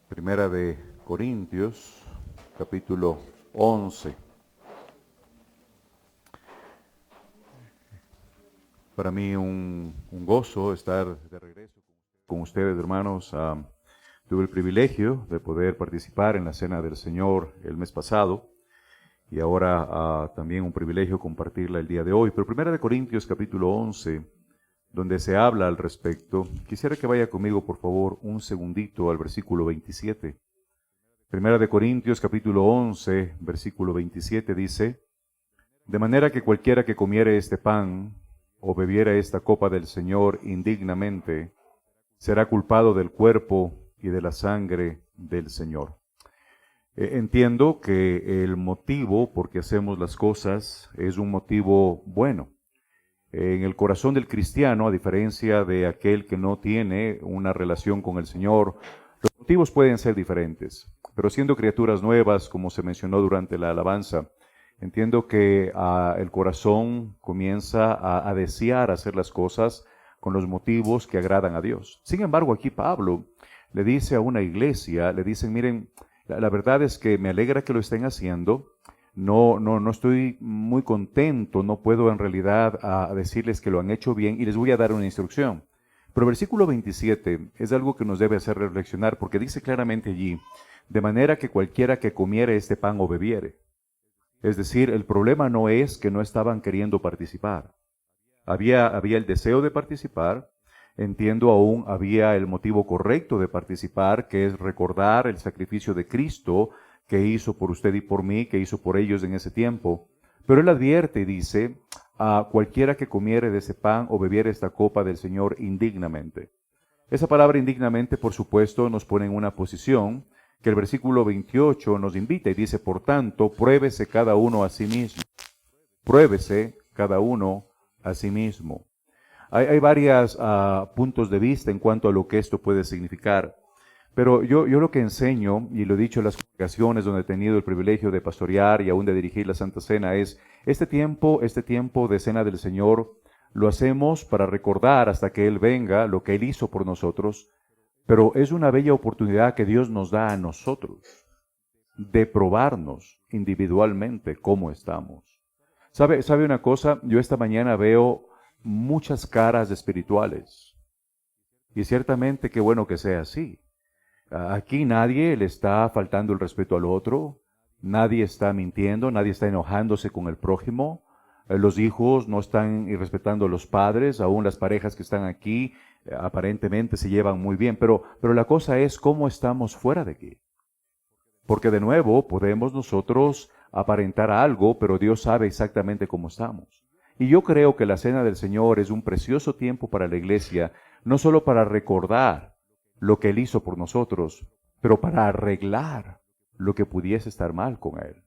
Primera de Corintios, capítulo 11. Para mí un gozo estar de regreso con ustedes, hermanos. Tuve el privilegio de poder participar en la Cena del Señor el mes pasado y ahora también un privilegio compartirla el día de hoy. Pero Primera de Corintios, capítulo 11, donde se habla al respecto. Quisiera que vaya conmigo, por favor, un segundito al versículo 27. Primera de Corintios, capítulo 11, versículo 27 dice: de manera que cualquiera que comiere este pan o bebiera esta copa del Señor indignamente, será culpado del cuerpo y de la sangre del Señor. Entiendo que el motivo por que hacemos las cosas es un motivo bueno. En el corazón del cristiano, a diferencia de aquel que no tiene una relación con el Señor, los motivos pueden ser diferentes. Pero siendo criaturas nuevas, como se mencionó durante la alabanza, entiendo que el corazón comienza a desear hacer las cosas con los motivos que agradan a Dios. Sin embargo, aquí Pablo le dice a una iglesia, le dicen: miren, la verdad es que me alegra que lo estén haciendo. No estoy muy contento, no puedo en realidad decirles que lo han hecho bien y les voy a dar una instrucción. Pero el versículo 27 es algo que nos debe hacer reflexionar, porque dice claramente allí: de manera que cualquiera que comiere este pan o bebiere. Es decir, el problema no es que no estaban queriendo participar. Había el deseo de participar. Entiendo, aún había el motivo correcto de participar, que es recordar el sacrificio de Cristo que hizo por usted y por mí, que hizo por ellos en ese tiempo. Pero él advierte y dice: a cualquiera que comiere de ese pan o bebiere esta copa del Señor indignamente. Esa palabra indignamente, por supuesto, nos pone en una posición que el versículo 28 nos invita y dice, por tanto, pruébese cada uno a sí mismo. Pruébese cada uno a sí mismo. Hay varios puntos de vista en cuanto a lo que esto puede significar. Pero yo lo que enseño, y lo he dicho en las congregaciones donde he tenido el privilegio de pastorear y aún de dirigir la Santa Cena, es este tiempo de Cena del Señor, lo hacemos para recordar hasta que Él venga lo que Él hizo por nosotros, pero es una bella oportunidad que Dios nos da a nosotros de probarnos individualmente cómo estamos. ¿Sabe una cosa? Yo esta mañana veo muchas caras espirituales, y ciertamente qué bueno que sea así. Aquí nadie le está faltando el respeto al otro, nadie está mintiendo, nadie está enojándose con el prójimo, los hijos no están irrespetando a los padres, aún las parejas que están aquí aparentemente se llevan muy bien, pero la cosa es cómo estamos fuera de aquí. Porque de nuevo podemos nosotros aparentar algo, pero Dios sabe exactamente cómo estamos. Y yo creo que la Cena del Señor es un precioso tiempo para la iglesia, no solo para recordar lo que Él hizo por nosotros, pero para arreglar lo que pudiese estar mal con Él.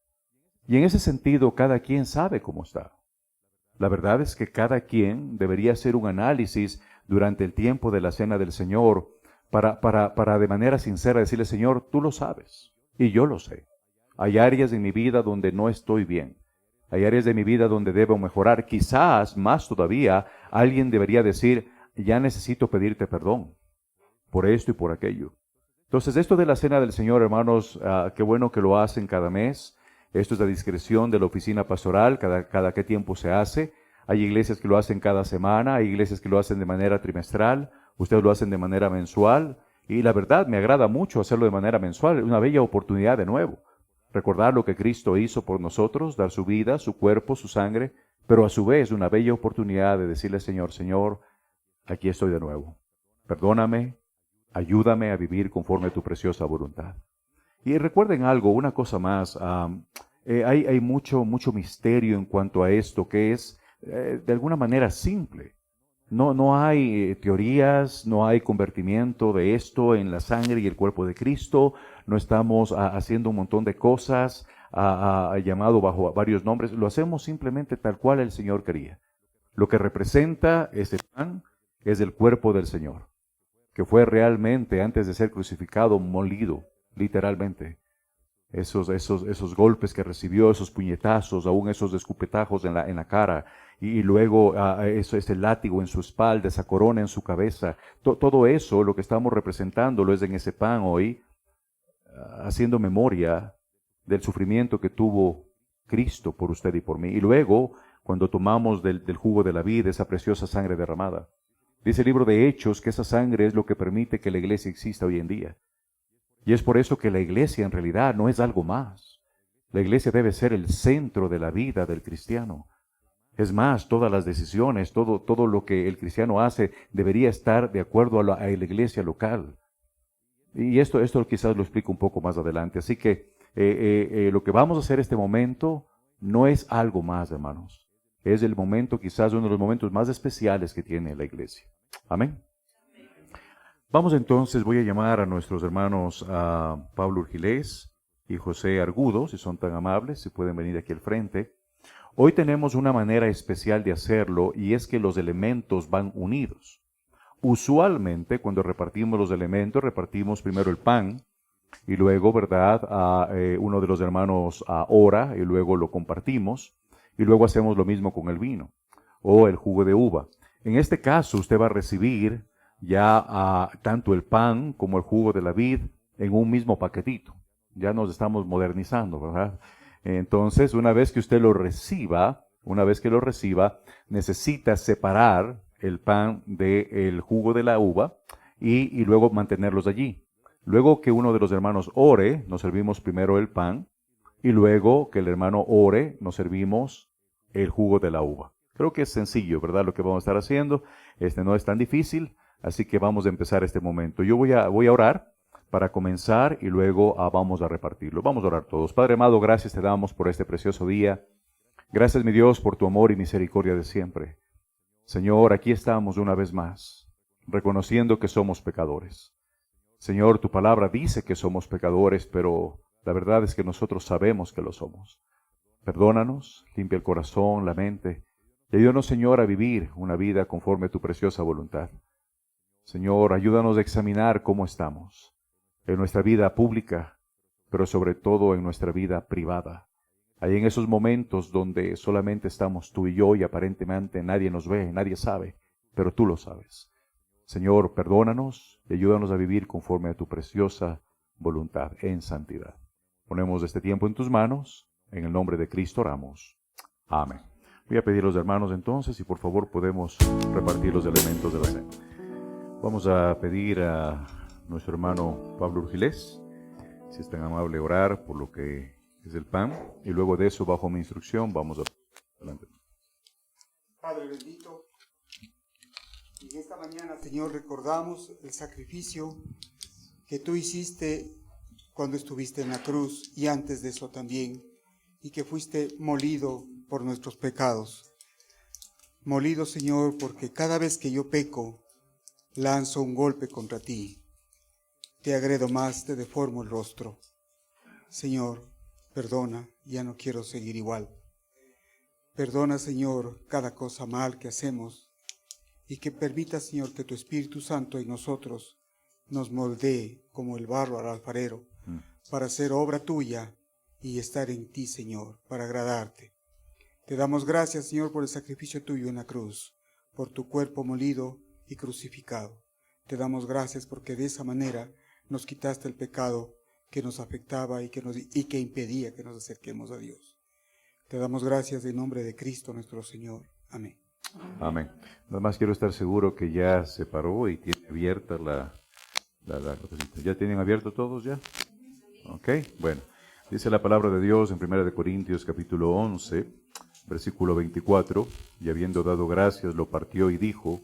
Y en ese sentido, cada quien sabe cómo está. La verdad es que cada quien debería hacer un análisis durante el tiempo de la Cena del Señor para de manera sincera decirle, Señor, tú lo sabes y yo lo sé. Hay áreas en mi vida donde no estoy bien. Hay áreas de mi vida donde debo mejorar. Quizás, más todavía, alguien debería decir, ya necesito pedirte perdón por esto y por aquello. Entonces, esto de la Cena del Señor, hermanos, qué bueno que lo hacen cada mes. Esto es la discreción de la oficina pastoral, cada qué tiempo se hace. Hay iglesias que lo hacen cada semana, hay iglesias que lo hacen de manera trimestral, ustedes lo hacen de manera mensual. Y la verdad, me agrada mucho hacerlo de manera mensual, es una bella oportunidad de nuevo. Recordar lo que Cristo hizo por nosotros, dar su vida, su cuerpo, su sangre, pero a su vez una bella oportunidad de decirle, Señor, aquí estoy de nuevo. Perdóname. Ayúdame a vivir conforme a tu preciosa voluntad. Y recuerden algo, una cosa más, hay mucho misterio en cuanto a esto que es de alguna manera simple. No hay teorías, no hay convertimiento de esto en la sangre y el cuerpo de Cristo, no estamos haciendo un montón de cosas, llamado bajo varios nombres, lo hacemos simplemente tal cual el Señor quería. Lo que representa ese pan es el cuerpo del Señor, que fue realmente, antes de ser crucificado, molido, literalmente. Esos golpes que recibió, esos puñetazos, aún esos escupetajos en la cara, y luego ese látigo en su espalda, esa corona en su cabeza, todo eso, lo que estamos representando, lo es en ese pan hoy, haciendo memoria del sufrimiento que tuvo Cristo por usted y por mí. Y luego, cuando tomamos del jugo de la vida, esa preciosa sangre derramada. Dice el libro de Hechos que esa sangre es lo que permite que la iglesia exista hoy en día. Y es por eso que la iglesia en realidad no es algo más. La iglesia debe ser el centro de la vida del cristiano. Es más, todas las decisiones, todo lo que el cristiano hace debería estar de acuerdo a la iglesia local. Y esto quizás lo explico un poco más adelante. Así que lo que vamos a hacer este momento no es algo más, hermanos. Es el momento, quizás uno de los momentos más especiales que tiene la iglesia. Amén. Vamos entonces, voy a llamar a nuestros hermanos Pablo Urgilés y José Argudo, si son tan amables, si pueden venir aquí al frente. Hoy tenemos una manera especial de hacerlo y es que los elementos van unidos. Usualmente, cuando repartimos los elementos, repartimos primero el pan y luego, ¿verdad?, uno de los hermanos ora y luego lo compartimos. Y luego hacemos lo mismo con el vino o el jugo de uva. En este caso, usted va a recibir ya tanto el pan como el jugo de la vid en un mismo paquetito. Ya nos estamos modernizando, ¿verdad? Entonces, una vez que usted lo reciba, necesita separar el pan del jugo de la uva y luego mantenerlos allí. Luego que uno de los hermanos ore, nos servimos primero el pan, y luego que el hermano ore, nos servimos el jugo de la uva. Creo que es sencillo, ¿verdad? Lo que vamos a estar haciendo. No es tan difícil, así que vamos a empezar este momento. Yo voy a orar para comenzar y luego vamos a repartirlo. Vamos a orar todos. Padre amado, gracias te damos por este precioso día. Gracias, mi Dios, por tu amor y misericordia de siempre. Señor, aquí estamos una vez más. reconociendo que somos pecadores. Señor, tu palabra dice que somos pecadores, pero la verdad es que nosotros sabemos que lo somos. Perdónanos, limpia el corazón, la mente, y ayúdanos, Señor, a vivir una vida conforme a tu preciosa voluntad. Señor, ayúdanos a examinar cómo estamos en nuestra vida pública, pero sobre todo en nuestra vida privada. Hay en esos momentos donde solamente estamos tú y yo y aparentemente nadie nos ve, nadie sabe, pero tú lo sabes. Señor, perdónanos y ayúdanos a vivir conforme a tu preciosa voluntad en santidad. Ponemos este tiempo en tus manos, en el nombre de Cristo oramos. Amén. Voy a pedir a los hermanos entonces si por favor podemos repartir los elementos de la cena. Vamos a pedir a nuestro hermano Pablo Urgilés, si es tan amable, orar por lo que es el pan, y luego de eso, bajo mi instrucción, vamos a... Adelante. Padre bendito, en esta mañana, Señor, recordamos el sacrificio que tú hiciste cuando estuviste en la cruz y antes de eso también, y que fuiste molido por nuestros pecados. Molido, Señor, porque cada vez que yo peco, lanzo un golpe contra ti. Te agredo más, te deformo el rostro. Señor, perdona, ya no quiero seguir igual. Perdona, Señor, cada cosa mal que hacemos y que permita, Señor, que tu Espíritu Santo en nosotros nos moldee como el barro al alfarero para hacer obra tuya y estar en ti, Señor, para agradarte. Te damos gracias, Señor, por el sacrificio tuyo en la cruz, por tu cuerpo molido y crucificado. Te damos gracias porque de esa manera nos quitaste el pecado que nos afectaba y que impedía que nos acerquemos a Dios. Te damos gracias en nombre de Cristo nuestro Señor. Amén. Amén. Nada más quiero estar seguro que ya se paró y tiene abierta la cosita. ¿Ya tienen abierto todos ya? Ok, bueno. Dice la palabra de Dios en 1 Corintios capítulo 11, versículo 24, y habiendo dado gracias, lo partió y dijo,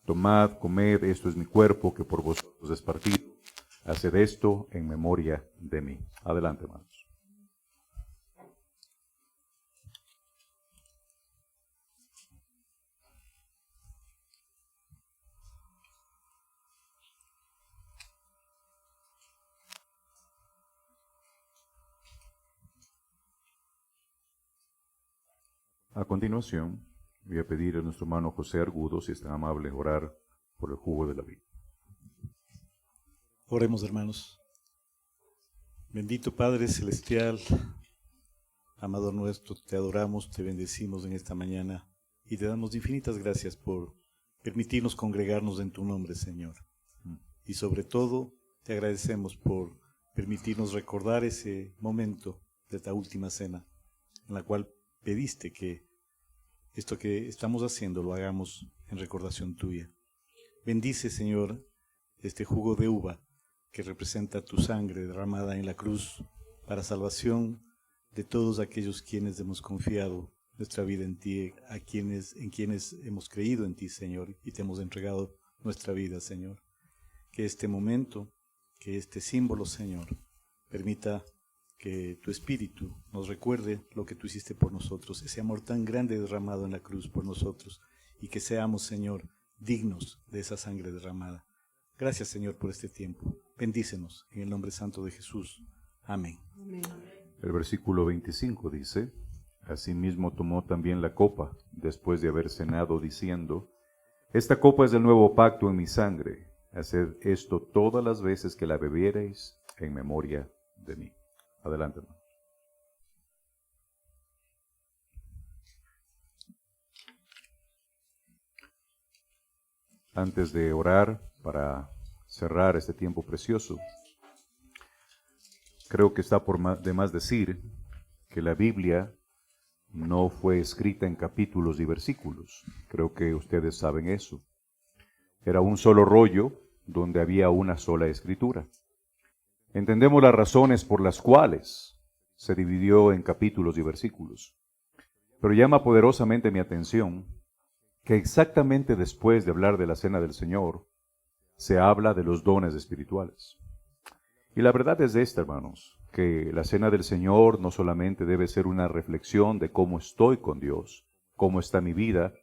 tomad, comed, esto es mi cuerpo que por vosotros es partido. Haced esto en memoria de mí. Adelante, hermanos. A continuación, voy a pedir a nuestro hermano José Argudo, si es tan amable, orar por el jugo de la vida. Oremos, hermanos. Bendito Padre Celestial, amado nuestro, te adoramos, te bendecimos en esta mañana y te damos infinitas gracias por permitirnos congregarnos en tu nombre, Señor. Y sobre todo, te agradecemos por permitirnos recordar ese momento de esta última cena, en la cual pediste que esto que estamos haciendo lo hagamos en recordación tuya. Bendice, Señor, este jugo de uva que representa tu sangre derramada en la cruz para salvación de todos aquellos quienes hemos confiado nuestra vida en ti, en quienes hemos creído en ti, Señor, y te hemos entregado nuestra vida, Señor. Que este momento, que este símbolo, Señor, permita que tu Espíritu nos recuerde lo que tú hiciste por nosotros, ese amor tan grande derramado en la cruz por nosotros, y que seamos, Señor, dignos de esa sangre derramada. Gracias, Señor, por este tiempo. Bendícenos en el nombre santo de Jesús. Amén. Amén. El versículo 25 dice, asimismo tomó también la copa, después de haber cenado, diciendo, esta copa es el nuevo pacto en mi sangre. Haced esto todas las veces que la bebiereis en memoria de mí. Adelante, hermano. Antes de orar, para cerrar este tiempo precioso, creo que está de más decir que la Biblia no fue escrita en capítulos y versículos. Creo que ustedes saben eso. Era un solo rollo donde había una sola escritura. Entendemos las razones por las cuales se dividió en capítulos y versículos. Pero llama poderosamente mi atención que exactamente después de hablar de la cena del Señor, se habla de los dones espirituales. Y la verdad es esta, hermanos, que la cena del Señor no solamente debe ser una reflexión de cómo estoy con Dios, cómo está mi vida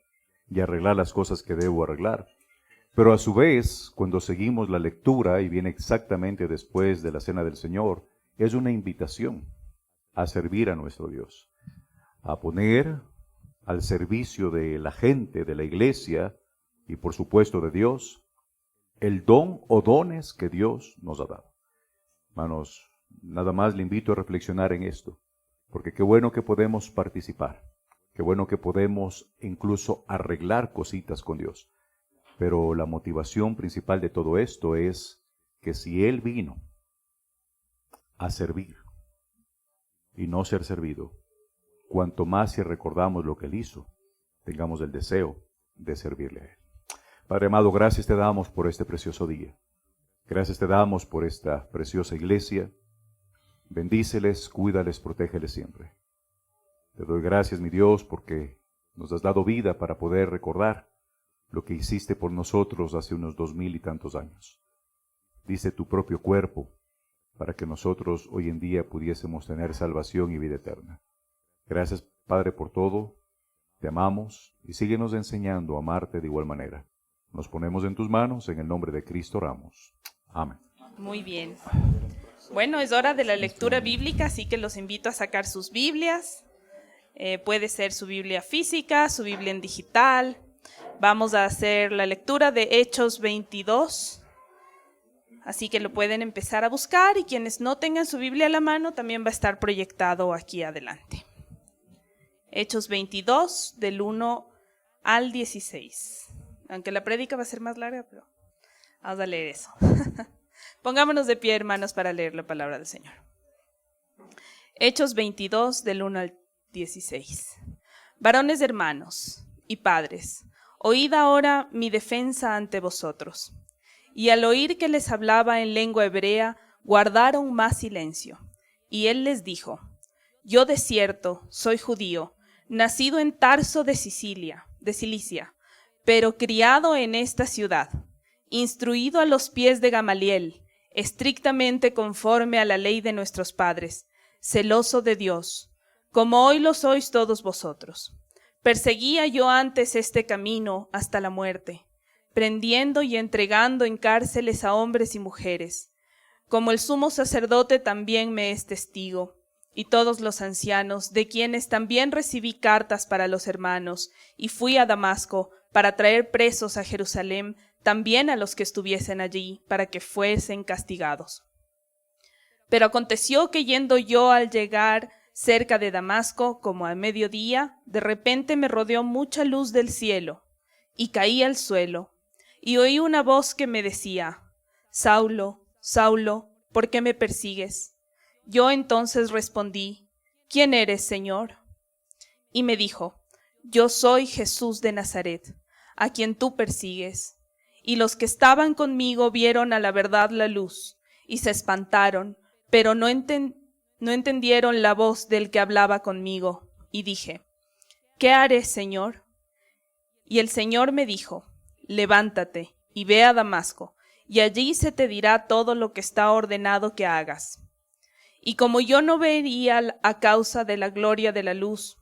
y arreglar las cosas que debo arreglar, Pero a su vez, cuando seguimos la lectura, y viene exactamente después de la Cena del Señor, es una invitación a servir a nuestro Dios, a poner al servicio de la gente, de la iglesia y por supuesto de Dios, el don o dones que Dios nos ha dado. Hermanos, nada más le invito a reflexionar en esto, porque qué bueno que podemos participar, qué bueno que podemos incluso arreglar cositas con Dios. Pero la motivación principal de todo esto es que si Él vino a servir y no ser servido, cuanto más si recordamos lo que Él hizo, tengamos el deseo de servirle a Él. Padre amado, gracias te damos por este precioso día. Gracias te damos por esta preciosa iglesia. Bendíceles, cuídales, protégeles siempre. Te doy gracias, mi Dios, porque nos has dado vida para poder recordar lo que hiciste por nosotros hace unos 2000 y tantos años. Diste tu propio cuerpo para que nosotros hoy en día pudiésemos tener salvación y vida eterna. Gracias, Padre, por todo. Te amamos y síguenos enseñando a amarte de igual manera. Nos ponemos en tus manos, en el nombre de Cristo oramos. Amén. Muy bien. Bueno, es hora de la lectura bíblica, así que los invito a sacar sus Biblias. Puede ser su Biblia física, su Biblia en digital. Vamos a hacer la lectura de Hechos 22. Así que lo pueden empezar a buscar y quienes no tengan su Biblia a la mano también va a estar proyectado aquí adelante. Hechos 22, del 1 al 16. Aunque la prédica va a ser más larga, pero vamos a leer eso. Pongámonos de pie, hermanos, para leer la palabra del Señor. Hechos 22, del 1 al 16. Varones hermanos y padres, oíd ahora mi defensa ante vosotros. Y al oír que les hablaba en lengua hebrea, guardaron más silencio. Y él les dijo: yo de cierto soy judío, nacido en Tarso de Cilicia, pero criado en esta ciudad, instruido a los pies de Gamaliel, estrictamente conforme a la ley de nuestros padres, celoso de Dios, como hoy lo sois todos vosotros. Perseguía yo antes este camino hasta la muerte, prendiendo y entregando en cárceles a hombres y mujeres, como el sumo sacerdote también me es testigo, y todos los ancianos, de quienes también recibí cartas para los hermanos, y fui a Damasco para traer presos a Jerusalén, también a los que estuviesen allí, para que fuesen castigados. Pero aconteció que yendo yo al llegar cerca de Damasco, como a mediodía, de repente me rodeó mucha luz del cielo, y caí al suelo, y oí una voz que me decía: Saulo, Saulo, ¿por qué me persigues? Yo entonces respondí: ¿quién eres, Señor? Y me dijo: yo soy Jesús de Nazaret, a quien tú persigues. Y los que estaban conmigo vieron a la verdad la luz, y se espantaron, pero no entendieron la voz del que hablaba conmigo. Y dije: ¿qué haré, Señor? Y el Señor me dijo: levántate y ve a Damasco, y allí se te dirá todo lo que está ordenado que hagas. Y como yo no veía a causa de la gloria de la luz,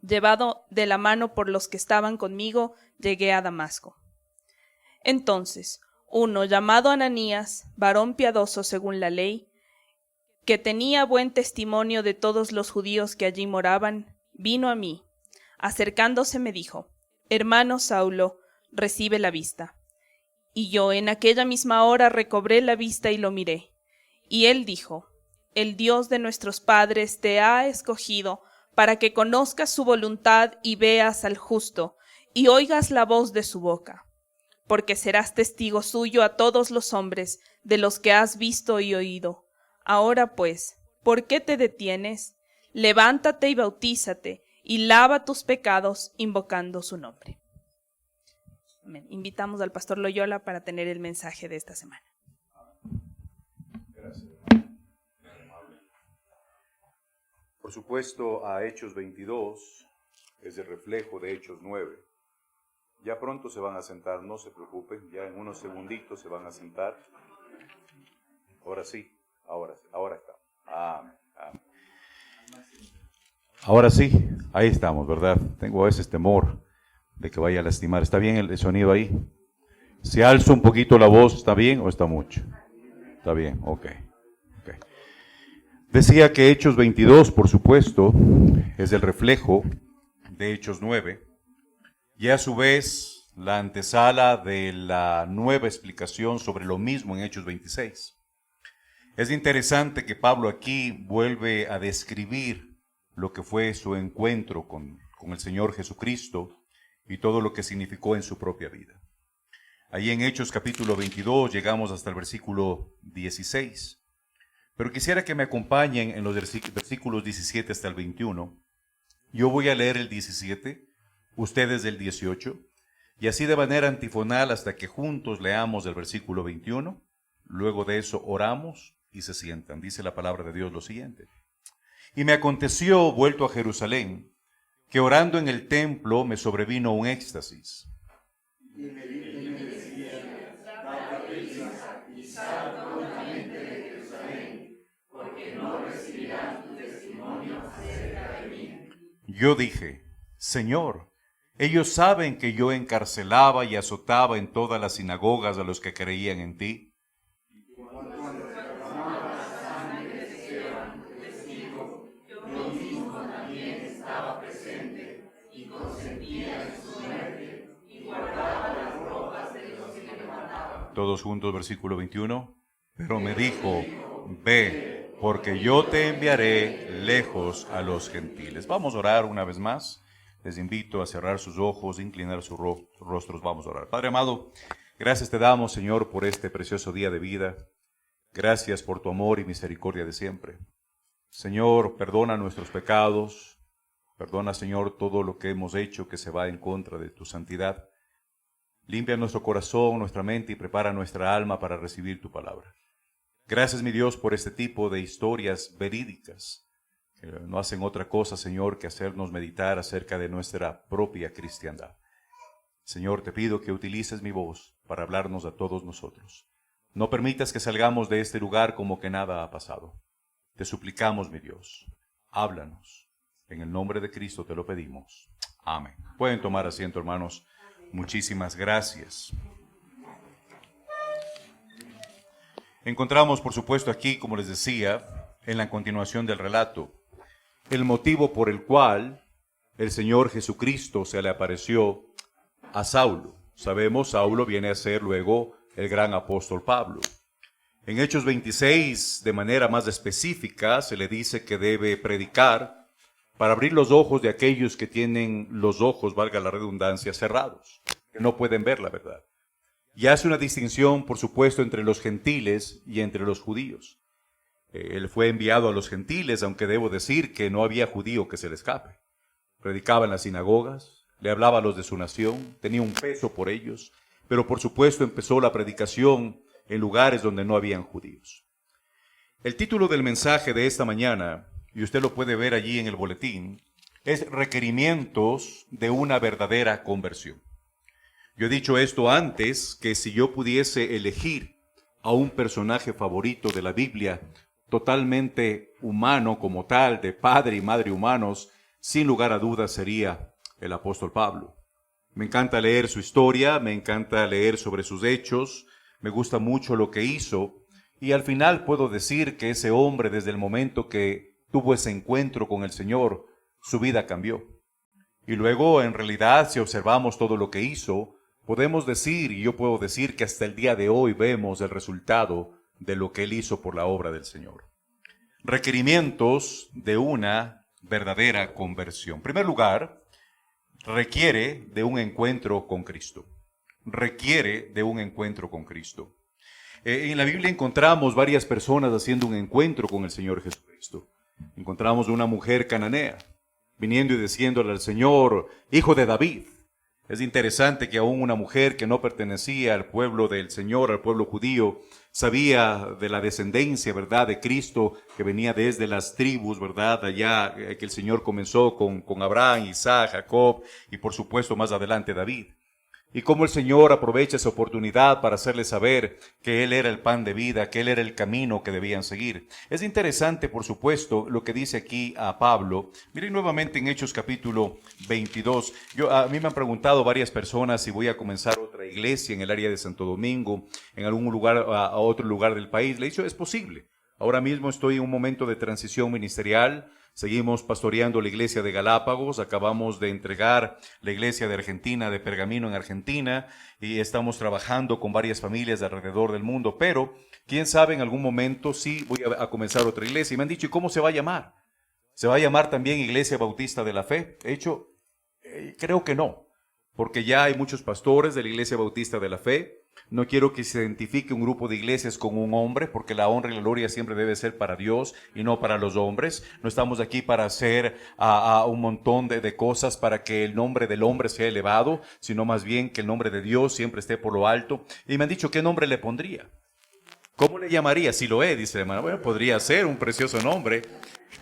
llevado de la mano por los que estaban conmigo, llegué a Damasco. Entonces, uno llamado Ananías, varón piadoso según la ley, que tenía buen testimonio de todos los judíos que allí moraban, vino a mí. Acercándose me dijo: hermano Saulo, recibe la vista. Y yo en aquella misma hora recobré la vista y lo miré. Y él dijo: el Dios de nuestros padres te ha escogido para que conozcas su voluntad y veas al justo, y oigas la voz de su boca. Porque serás testigo suyo a todos los hombres de los que has visto y oído. Ahora pues, ¿por qué te detienes? Levántate y bautízate, y lava tus pecados invocando su nombre. Amén. Invitamos al pastor Loyola para tener el mensaje de esta semana. Gracias. Por supuesto, a Hechos 22 es el reflejo de Hechos 9. Ya pronto se van a sentar, no se preocupen, ya en unos segunditos se van a sentar. Ahora sí, ahora está. Amén. Ahora sí, ahí estamos, ¿verdad? Tengo a veces temor de que vaya a lastimar. ¿Está bien el sonido ahí? Si alzo un poquito la voz, ¿está bien o está mucho? Está bien, ok. Decía que Hechos 22, por supuesto, es el reflejo de Hechos 9 y a su vez la antesala de la nueva explicación sobre lo mismo en Hechos 26. Es interesante que Pablo aquí vuelve a describir lo que fue su encuentro con el Señor Jesucristo y todo lo que significó en su propia vida. Allí en Hechos capítulo 22 llegamos hasta el versículo 16. Pero quisiera que me acompañen en los versículos 17 hasta el 21. Yo voy a leer el 17, ustedes el 18, y así de manera antifonal hasta que juntos leamos el versículo 21. Luego de eso oramos y se sientan. Dice la palabra de Dios lo siguiente. Y me aconteció, vuelto a Jerusalén, que orando en el templo me sobrevino un éxtasis. Y me decía, date prisa y sal prontamente de Jerusalén, porque no recibirán tu testimonio acerca de mí. Yo dije, Señor, ellos saben que yo encarcelaba y azotaba en todas las sinagogas a los que creían en ti. Todos juntos, versículo 21. Pero me dijo, ve, porque yo te enviaré lejos a los gentiles. Vamos a orar una vez más. Les invito a cerrar sus ojos, inclinar sus rostros. Vamos a orar. Padre amado, gracias te damos, Señor, por este precioso día de vida. Gracias por tu amor y misericordia de siempre. Señor, perdona nuestros pecados. Perdona, Señor, todo lo que hemos hecho que se va en contra de tu santidad. Limpia nuestro corazón, nuestra mente y prepara nuestra alma para recibir tu palabra. Gracias, mi Dios, por este tipo de historias verídicas que no hacen otra cosa, Señor, que hacernos meditar acerca de nuestra propia cristiandad. Señor, te pido que utilices mi voz para hablarnos a todos nosotros. No permitas que salgamos de este lugar como que nada ha pasado. Te suplicamos, mi Dios, háblanos. En el nombre de Cristo te lo pedimos. Amén. Pueden tomar asiento, hermanos. Muchísimas gracias. Encontramos, por supuesto, aquí, como les decía, en la continuación del relato, el motivo por el cual el Señor Jesucristo se le apareció a Saulo. Sabemos, Saulo viene a ser luego el gran apóstol Pablo. En Hechos 26, de manera más específica, se le dice que debe predicar para abrir los ojos de aquellos que tienen los ojos, valga la redundancia, cerrados, que no pueden ver la verdad. Y hace una distinción, por supuesto, entre los gentiles y entre los judíos. Él fue enviado a los gentiles, aunque debo decir que no había judío que se le escape. Predicaba en las sinagogas, le hablaba a los de su nación, tenía un peso por ellos, pero por supuesto empezó la predicación en lugares donde no habían judíos. El título del mensaje de esta mañana, y usted lo puede ver allí en el boletín, es requerimientos de una verdadera conversión. Yo he dicho esto antes, que si yo pudiese elegir a un personaje favorito de la Biblia, totalmente humano como tal, de padre y madre humanos, sin lugar a dudas sería el apóstol Pablo. Me encanta leer su historia, me encanta leer sobre sus hechos, me gusta mucho lo que hizo, y al final puedo decir que ese hombre, desde el momento que tuvo ese encuentro con el Señor, su vida cambió. Y luego, en realidad, si observamos todo lo que hizo, podemos decir, y yo puedo decir que hasta el día de hoy vemos el resultado de lo que él hizo por la obra del Señor. Requerimientos de una verdadera conversión. En primer lugar, requiere de un encuentro con Cristo. Requiere de un encuentro con Cristo. En la Biblia encontramos varias personas haciendo un encuentro con el Señor Jesucristo. Encontramos una mujer cananea, viniendo y diciéndole al Señor, hijo de David. Es interesante que aún una mujer que no pertenecía al pueblo del Señor, al pueblo judío, sabía de la descendencia, ¿verdad?, de Cristo, que venía desde las tribus, ¿verdad?, allá que el Señor comenzó con Abraham, Isaac, Jacob y por supuesto más adelante David. Y cómo el Señor aprovecha esa oportunidad para hacerles saber que Él era el pan de vida, que Él era el camino que debían seguir. Es interesante, por supuesto, lo que dice aquí a Pablo. Miren nuevamente en Hechos capítulo 22. A mí me han preguntado varias personas si voy a comenzar otra iglesia en el área de Santo Domingo, en algún lugar, a otro lugar del país. Le he dicho, es posible. Ahora mismo estoy en un momento de transición ministerial. Seguimos pastoreando la iglesia de Galápagos, acabamos de entregar la iglesia de Argentina, de Pergamino en Argentina, y estamos trabajando con varias familias de alrededor del mundo, pero quién sabe, en algún momento sí voy a comenzar otra iglesia. Y me han dicho, ¿y cómo se va a llamar? ¿Se va a llamar también Iglesia Bautista de la Fe? De hecho, creo que no, porque ya hay muchos pastores de la Iglesia Bautista de la Fe. No quiero que se identifique un grupo de iglesias con un hombre, porque la honra y la gloria siempre debe ser para Dios y no para los hombres. No estamos aquí para hacer un montón de cosas para que el nombre del hombre sea elevado, sino más bien que el nombre de Dios siempre esté por lo alto. Y me han dicho, ¿qué nombre le pondría? ¿Cómo le llamaría? Siloé, dice la hermana. Bueno, podría ser un precioso nombre,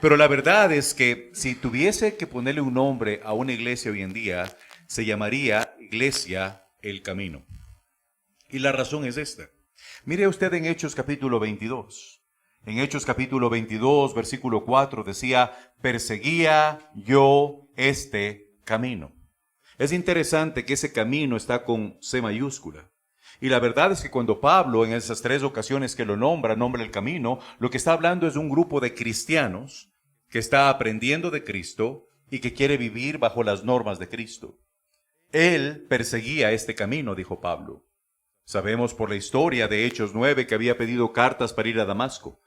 pero la verdad es que si tuviese que ponerle un nombre a una iglesia hoy en día, se llamaría Iglesia El Camino. Y la razón es esta. Mire usted en Hechos capítulo 22. En Hechos capítulo 22, versículo 4 decía, perseguía yo este camino. Es interesante que ese camino está con C mayúscula. Y la verdad es que cuando Pablo en esas 3 ocasiones que lo nombra el camino, lo que está hablando es de un grupo de cristianos que está aprendiendo de Cristo y que quiere vivir bajo las normas de Cristo. Él perseguía este camino, dijo Pablo. Sabemos por la historia de Hechos 9 que había pedido cartas para ir a Damasco.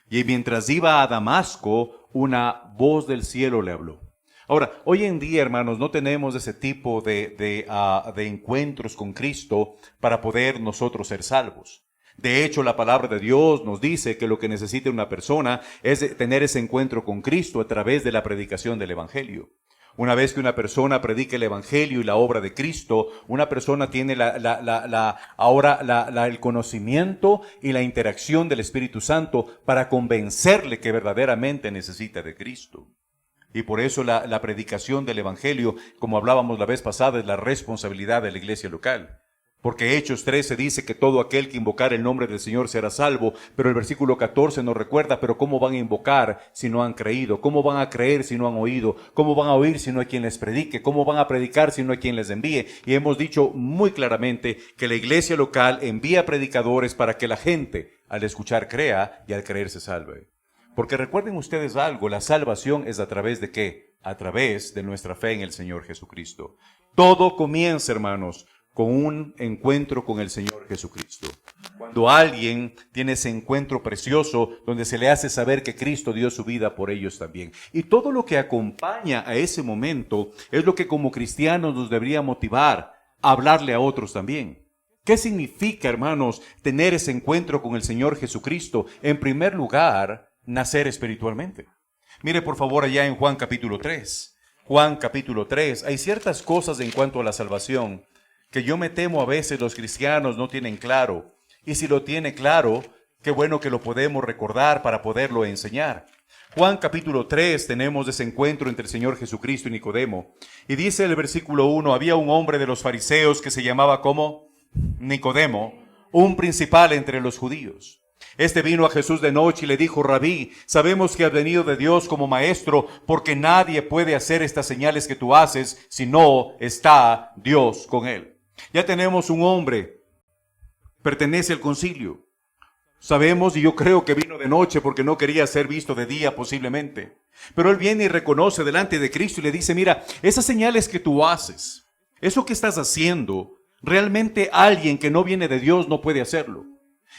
Y mientras iba a Damasco, una voz del cielo le habló. Ahora, hoy en día, hermanos, no tenemos ese tipo de encuentros con Cristo para poder nosotros ser salvos. De hecho, la palabra de Dios nos dice que lo que necesita una persona es tener ese encuentro con Cristo a través de la predicación del Evangelio. Una vez que una persona predica el Evangelio y la obra de Cristo, una persona tiene ahora el conocimiento y la interacción del Espíritu Santo para convencerle que verdaderamente necesita de Cristo. Y por eso la predicación del Evangelio, como hablábamos la vez pasada, es la responsabilidad de la iglesia local. Porque Hechos 13 dice que todo aquel que invocar el nombre del Señor será salvo, pero el versículo 14 nos recuerda, pero ¿cómo van a invocar si no han creído? ¿Cómo van a creer si no han oído? ¿Cómo van a oír si no hay quien les predique? ¿Cómo van a predicar si no hay quien les envíe? Y hemos dicho muy claramente que la iglesia local envía predicadores para que la gente al escuchar crea y al creer se salve. Porque recuerden ustedes algo, la salvación es a través de ¿qué? A través de nuestra fe en el Señor Jesucristo. Todo comienza, hermanos, con un encuentro con el Señor Jesucristo. Cuando alguien tiene ese encuentro precioso donde se le hace saber que Cristo dio su vida por ellos también. Y todo lo que acompaña a ese momento es lo que como cristianos nos debería motivar a hablarle a otros también. ¿Qué significa, hermanos, tener ese encuentro con el Señor Jesucristo? En primer lugar, nacer espiritualmente. Mire por favor allá en Juan capítulo 3. Juan capítulo 3. Hay ciertas cosas en cuanto a la salvación que yo me temo a veces los cristianos no tienen claro. Y si lo tiene claro, qué bueno que lo podemos recordar para poderlo enseñar. Juan capítulo 3 tenemos ese encuentro entre el Señor Jesucristo y Nicodemo. Y dice el versículo 1, había un hombre de los fariseos que se llamaba ¿cómo? Nicodemo, un principal entre los judíos. Este vino a Jesús de noche y le dijo, Rabí, sabemos que has venido de Dios como maestro, porque nadie puede hacer estas señales que tú haces si no está Dios con él. Ya tenemos un hombre, pertenece al concilio. Sabemos, y yo creo que vino de noche porque no quería ser visto de día posiblemente. Pero él viene y reconoce delante de Cristo y le dice, mira, esas señales que tú haces, eso que estás haciendo, realmente alguien que no viene de Dios no puede hacerlo.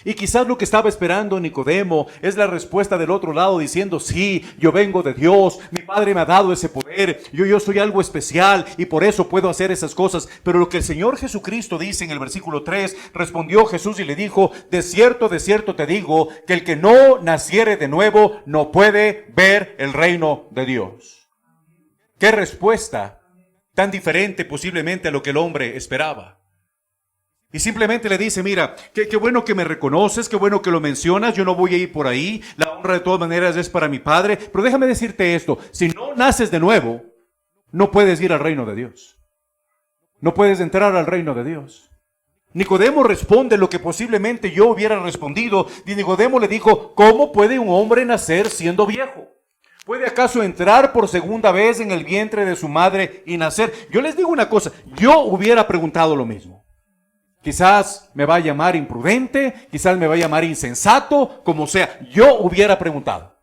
Y quizás lo que estaba esperando Nicodemo es la respuesta del otro lado diciendo, sí, yo vengo de Dios, mi Padre me ha dado ese poder, yo soy algo especial y por eso puedo hacer esas cosas. Pero lo que el Señor Jesucristo dice en el versículo 3, respondió Jesús y le dijo, de cierto te digo, que el que no naciere de nuevo no puede ver el reino de Dios. ¿Qué respuesta tan diferente posiblemente a lo que el hombre esperaba? Y simplemente le dice, mira, qué bueno que me reconoces, qué bueno que lo mencionas, yo no voy a ir por ahí, la honra de todas maneras es para mi Padre, pero déjame decirte esto, si no naces de nuevo, no puedes ir al reino de Dios. no puedes entrar al reino de Dios. Nicodemo responde lo que posiblemente yo hubiera respondido. Y Nicodemo le dijo, ¿cómo puede un hombre nacer siendo viejo? ¿Puede acaso entrar por segunda vez en el vientre de su madre y nacer? Yo les digo una cosa, yo hubiera preguntado lo mismo. Quizás me va a llamar imprudente, quizás me va a llamar insensato, como sea, yo hubiera preguntado.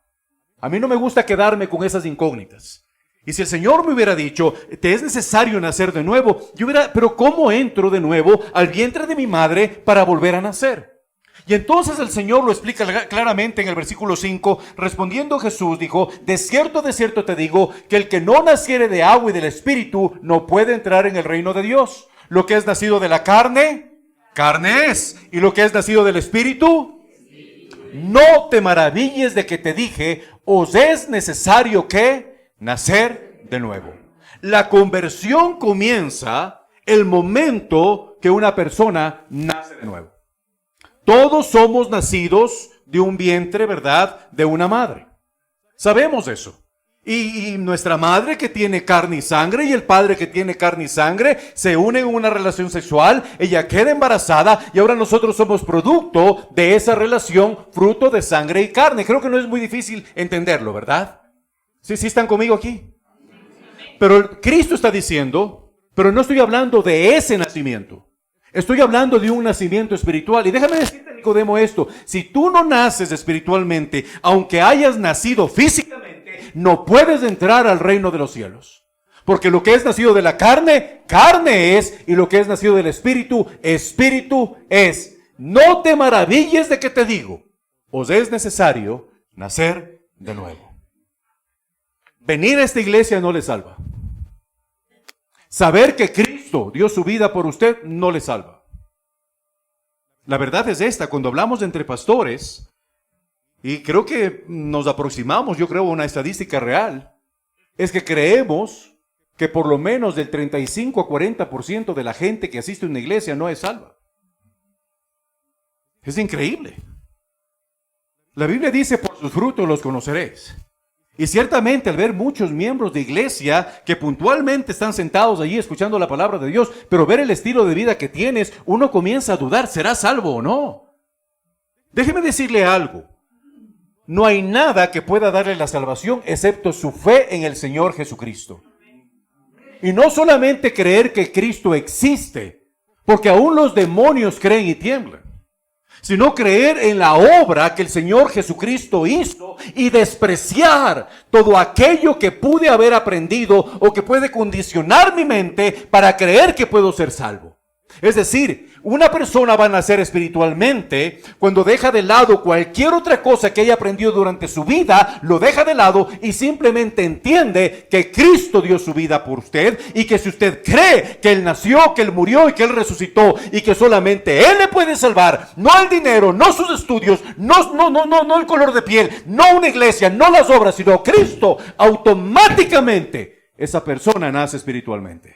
A mí no me gusta quedarme con esas incógnitas. Y si el Señor me hubiera dicho, te es necesario nacer de nuevo, yo hubiera, pero ¿cómo entro de nuevo al vientre de mi madre para volver a nacer? Y entonces el Señor lo explica claramente en el versículo 5, respondiendo Jesús dijo, de cierto te digo, que el que no naciere de agua y del Espíritu no puede entrar en el reino de Dios. Lo que es nacido de la carne, carne es, y lo que es nacido del Espíritu, no te maravilles de que te dije, os es necesario que nacer de nuevo. La conversión comienza el momento que una persona nace de nuevo. Todos somos nacidos de un vientre, ¿verdad?, de una madre. Sabemos eso. Y nuestra madre que tiene carne y sangre y el padre que tiene carne y sangre se unen en una relación sexual, ella queda embarazada y ahora nosotros somos producto de esa relación, fruto de sangre y carne. Creo que no es muy difícil entenderlo, ¿verdad? ¿Sí están conmigo aquí? Pero Cristo está diciendo, pero no estoy hablando de ese nacimiento. Estoy hablando de un nacimiento espiritual. Y déjame decirte, Nicodemo, esto. Si tú no naces espiritualmente, aunque hayas nacido físicamente, no puedes entrar al reino de los cielos. Porque lo que es nacido de la carne, carne es. Y lo que es nacido del espíritu, espíritu es. No te maravilles de que te digo, os es necesario nacer de nuevo. Venir a esta iglesia no le salva. Saber que Cristo dio su vida por usted no le salva. La verdad es esta, cuando hablamos entre pastores, y creo que nos aproximamos, yo creo, a una estadística real, es que creemos que por lo menos del 35 a 40% de la gente que asiste a una iglesia no es salva. Es increíble. La Biblia dice, por sus frutos los conoceréis. Y ciertamente al ver muchos miembros de iglesia que puntualmente están sentados allí escuchando la palabra de Dios, pero ver el estilo de vida que tienes, uno comienza a dudar, ¿será salvo o no? Déjeme decirle algo. No hay nada que pueda darle la salvación excepto su fe en el Señor Jesucristo. Y no solamente creer que Cristo existe, porque aún los demonios creen y tiemblan, sino creer en la obra que el Señor Jesucristo hizo y despreciar todo aquello que pude haber aprendido o que puede condicionar mi mente para creer que puedo ser salvo. Es decir, una persona va a nacer espiritualmente cuando deja de lado cualquier otra cosa que haya aprendido durante su vida, lo deja de lado y simplemente entiende que Cristo dio su vida por usted y que si usted cree que Él nació, que Él murió y que Él resucitó y que solamente Él le puede salvar, no el dinero, no sus estudios, no el color de piel, no una iglesia, no las obras, sino Cristo, automáticamente esa persona nace espiritualmente.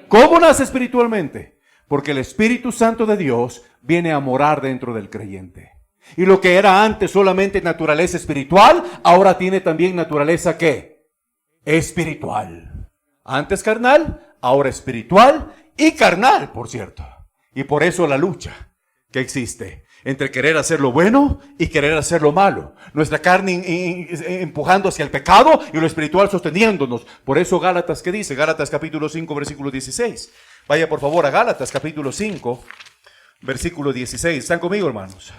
¿Cómo nace espiritualmente? Porque el Espíritu Santo de Dios viene a morar dentro del creyente. Y lo que era antes solamente naturaleza espiritual, ahora tiene también naturaleza ¿qué? Espiritual. Antes carnal, ahora espiritual y carnal, por cierto. Y por eso la lucha que existe entre querer hacer lo bueno y querer hacer lo malo. Nuestra carne empujando hacia el pecado y lo espiritual sosteniéndonos. Por eso Gálatas, ¿qué dice? Gálatas capítulo 5, versículo 16. Vaya por favor a Gálatas capítulo 5, versículo 16. ¿Están conmigo, hermanos?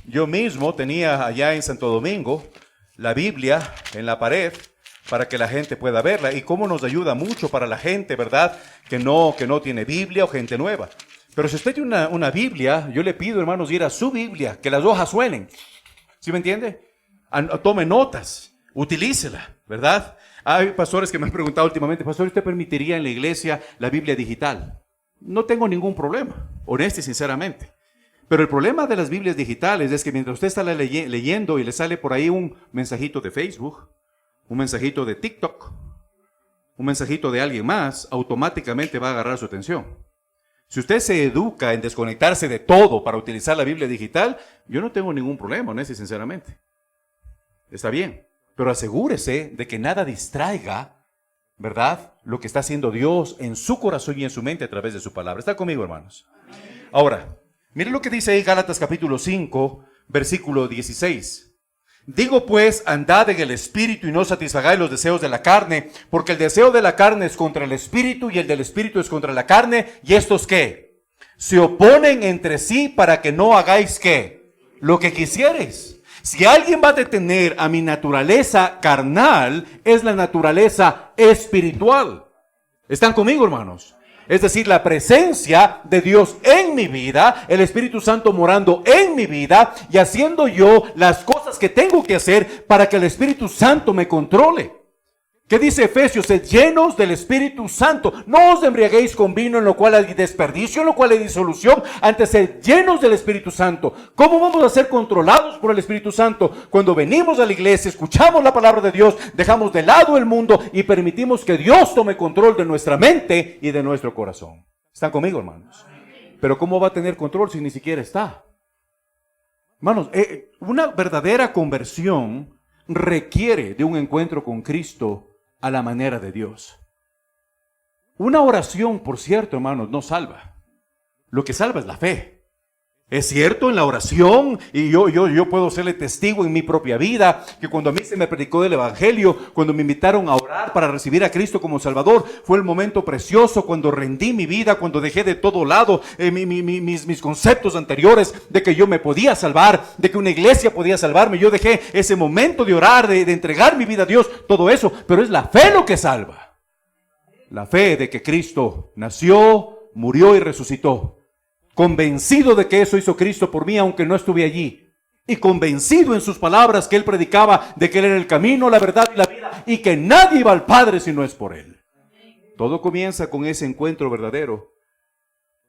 Yo mismo tenía allá en Santo Domingo la Biblia en la pared para que la gente pueda verla. Y cómo nos ayuda mucho para la gente, ¿verdad? Que no tiene Biblia o gente nueva. Pero si usted tiene una Biblia, yo le pido, hermanos, ir a su Biblia, que las hojas suenen. ¿Sí me entiende? Tome notas, utilícela, ¿verdad? Hay pastores que me han preguntado últimamente, pastor, ¿usted permitiría en la iglesia la Biblia digital? No tengo ningún problema, honesto y sinceramente. Pero el problema de las Biblias digitales es que mientras usted está leyendo y le sale por ahí un mensajito de Facebook, un mensajito de TikTok, un mensajito de alguien más, automáticamente va a agarrar su atención. Si usted se educa en desconectarse de todo para utilizar la Biblia digital, yo no tengo ningún problema, honesto y sinceramente. Está bien. Pero asegúrese de que nada distraiga ¿verdad? Lo que está haciendo Dios en su corazón y en su mente a través de su palabra. ¿Está conmigo, hermanos? Ahora, miren lo que dice ahí Gálatas capítulo 5, versículo 16. Digo pues, andad en el Espíritu y no satisfagáis los deseos de la carne, porque el deseo de la carne es contra el Espíritu y el del Espíritu es contra la carne. ¿Y estos qué? Se oponen entre sí para que no hagáis ¿qué? Lo que quisieres. Si alguien va a detener a mi naturaleza carnal, es la naturaleza espiritual. ¿Están conmigo, hermanos? Es decir, la presencia de Dios en mi vida, el Espíritu Santo morando en mi vida y haciendo yo las cosas que tengo que hacer para que el Espíritu Santo me controle. ¿Qué dice Efesios? Sed llenos del Espíritu Santo. No os embriaguéis con vino en lo cual hay desperdicio, en lo cual hay disolución. Antes sed llenos del Espíritu Santo. ¿Cómo vamos a ser controlados por el Espíritu Santo? Cuando venimos a la iglesia, escuchamos la palabra de Dios, dejamos de lado el mundo y permitimos que Dios tome control de nuestra mente y de nuestro corazón. ¿Están conmigo, hermanos? Pero ¿cómo va a tener control si ni siquiera está? Hermanos, una verdadera conversión requiere de un encuentro con Cristo a la manera de Dios. Una oración, por cierto, hermanos, no salva. Lo que salva es la fe. Es cierto, en la oración, y yo puedo serle testigo en mi propia vida, que cuando a mí se me predicó el Evangelio, cuando me invitaron a orar para recibir a Cristo como Salvador, fue el momento precioso cuando rendí mi vida, cuando dejé de todo lado mis conceptos anteriores de que yo me podía salvar, de que una iglesia podía salvarme. Yo dejé ese momento de orar, de entregar mi vida a Dios, todo eso, pero es la fe lo que salva. La fe de que Cristo nació, murió y resucitó. Convencido de que eso hizo Cristo por mí, aunque no estuve allí. Y convencido en sus palabras que Él predicaba de que Él era el camino, la verdad y la vida, y que nadie va al Padre si no es por Él. Todo comienza con ese encuentro verdadero,